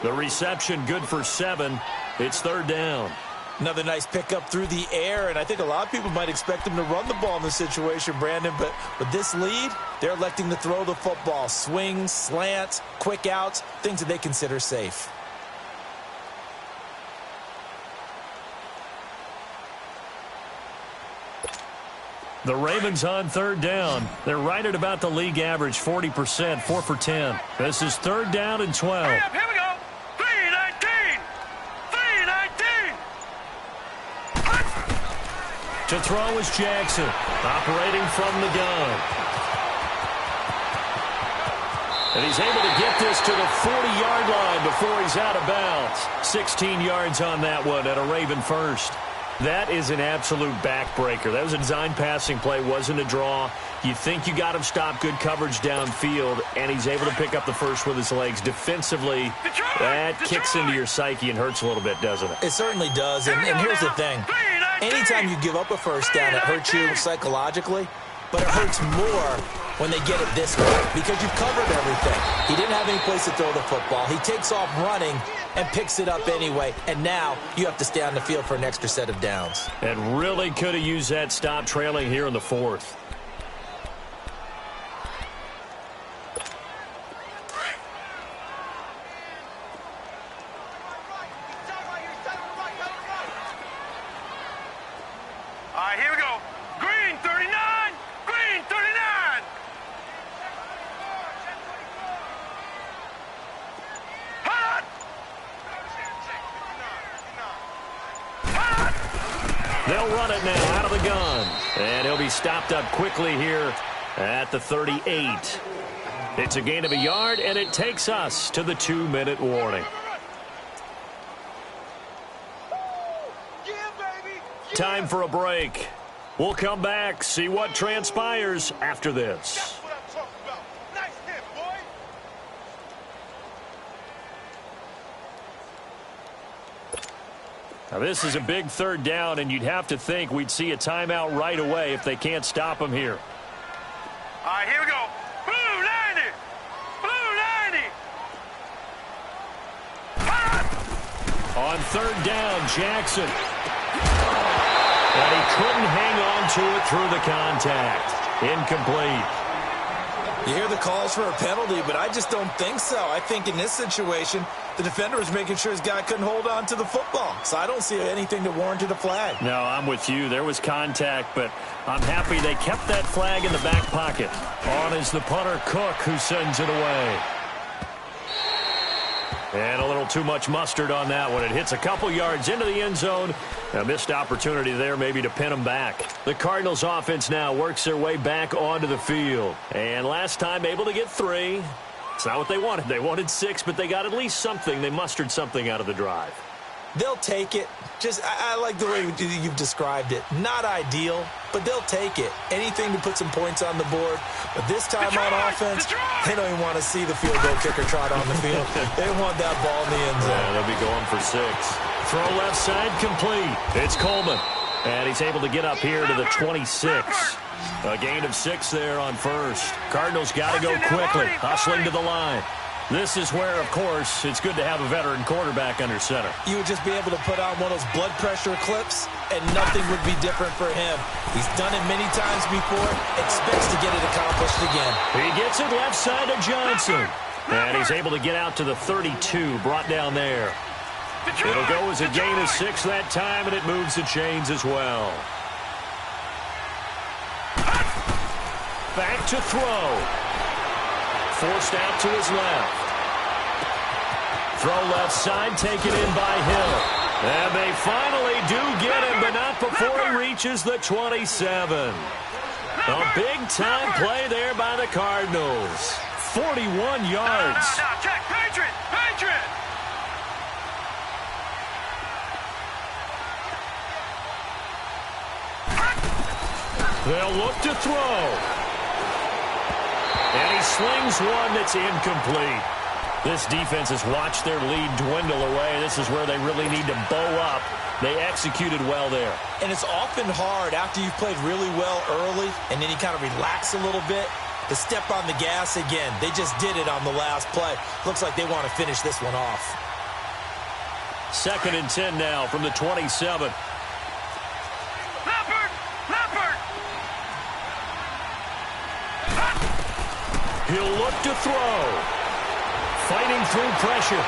The reception good for 7. It's 3rd down. Another nice pickup through the air, and I think a lot of people might expect him to run the ball in this situation, Brandon, but with this lead, they're electing to throw the football. Swings, slants, quick outs, things that they consider safe. The Ravens on 3rd down. They're right at about the league average, 40%, 4 for 10. This is 3rd down and 12. Here we go. 319. 319. To throw is Jackson, operating from the gun. And he's able to get this to the 40-yard line before he's out of bounds. 16 yards on that one at a Raven first. That is an absolute backbreaker. That was a design passing play, wasn't a draw. You think you got him stopped, good coverage downfield, and he's able to pick up the first with his legs. Defensively, that kicks into your psyche and hurts a little bit, doesn't it? It certainly does, and here's the thing. Anytime you give up a first down, it hurts you psychologically, but it hurts more when they get it this way because you've covered everything. He didn't have any place to throw the football. He takes off running and picks it up anyway, and now you have to stay on the field for an extra set of downs. And really could have used that stop trailing here in the 4th. All right, here we go. Green 39. Green 39. Hot. They'll run it now out of the gun. And he'll be stopped up quickly here at the 38. It's a gain of a yard, and it takes us to the 2-minute warning. Time for a break. We'll come back, see what transpires after this. That's what I'm talking about. Nice hit, boy. Now, this is a big third down, and you'd have to think we'd see a timeout right away if they can't stop him here. All right, here we go. Blue 90. Blue 90. On third down, Jackson. And he couldn't hang on to it through the contact. Incomplete. You hear the calls for a penalty, but I just don't think so. I think in this situation, the defender was making sure his guy couldn't hold on to the football. So I don't see anything to warrant a flag. No, I'm with you. There was contact, but I'm happy they kept that flag in the back pocket. On is the punter, Cook, who sends it away. And a little too much mustard on that one. It hits a couple yards into the end zone. A missed opportunity there maybe to pin them back. The Cardinals offense now works their way back onto the field. And last time able to get 3. It's not what they wanted. They wanted 6, but they got at least something. They mustered something out of the drive. They'll take it. I like the way you've described it. Not ideal, but they'll take it. Anything to put some points on the board. But this time on offense, they don't even want to see the field goal kicker trot on the field. They want that ball in the end zone. Yeah, they'll be going for 6. Throw left side complete. It's Coleman. And he's able to get up here to the 26. A gain of 6 there on first. Cardinals got to go quickly, hustling to the line. This is where, of course, it's good to have a veteran quarterback under center. You would just be able to put on one of those blood pressure clips, and nothing would be different for him. He's done it many times before, expects to get it accomplished again. He gets it left side to Johnson. And he's able to get out to the 32, brought down there. It'll go as a gain of 6 that time, and it moves the chains as well. Back to throw. Forced out to his left. Throw left side, taken in by Hill. And they finally do get him, but not before he reaches the 27. A big-time play there by the Cardinals. 41 yards. Now, check. Patriot. Patriot. They'll look to throw. And he slings one that's incomplete. This defense has watched their lead dwindle away. This is where they really need to bow up. They executed well there. And it's often hard after you've played really well early and then you kind of relax a little bit to step on the gas again. They just did it on the last play. Looks like they want to finish this one off. 2nd and 10 now from the 27. He'll look to throw. Fighting through pressure.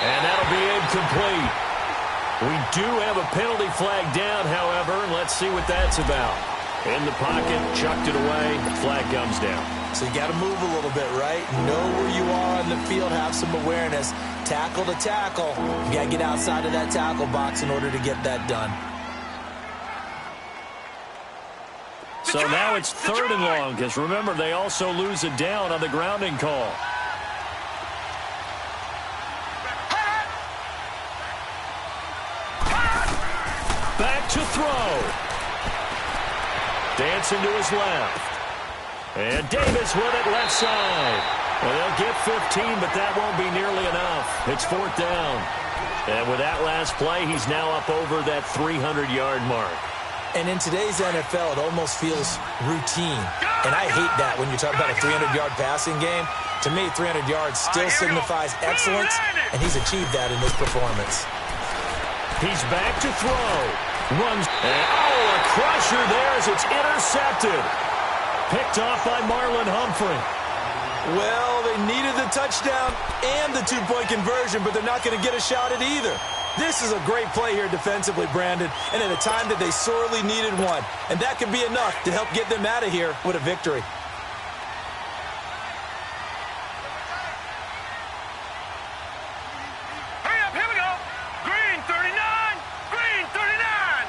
And that'll be incomplete. We do have a penalty flag down, however, and let's see what that's about. In the pocket, chucked it away, flag comes down. So you got to move a little bit, right? Know where you are on the field, have some awareness. Tackle to tackle. You got to get outside of that tackle box in order to get that done. So now it's 3rd and long, because remember, they also lose it down on the grounding call. Back to throw. Dancing to his left. And Davis with it left side. Well, they'll get 15, but that won't be nearly enough. It's 4th down. And with that last play, he's now up over that 300-yard mark. And in today's NFL, it almost feels routine. And I hate that when you talk about a 300-yard passing game. To me, 300 yards still signifies excellence, and he's achieved that in this performance. He's back to throw. Runs. And, a crusher there as it's intercepted. Picked off by Marlon Humphrey. Well, they needed the touchdown and the 2-point conversion, but they're not going to get a shot at either. This is a great play here defensively, Brandon, and at a time that they sorely needed one. And that could be enough to help get them out of here with a victory. Hurry up, here we go. Green 39. Green 39.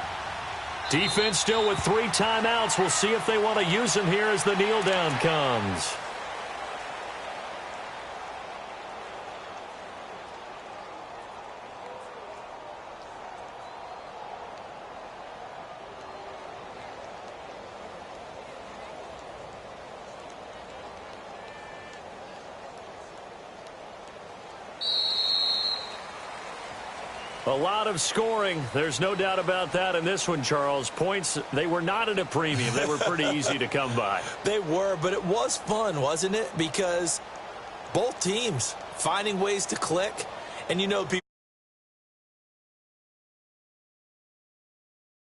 Defense still with 3 timeouts. We'll see if they want to use them here as the kneel down comes. A lot of scoring. There's no doubt about that in this one, Charles. Points, they were not at a premium. They were pretty easy to come by. They were, but it was fun, wasn't it? Because both teams finding ways to click. And, you know, people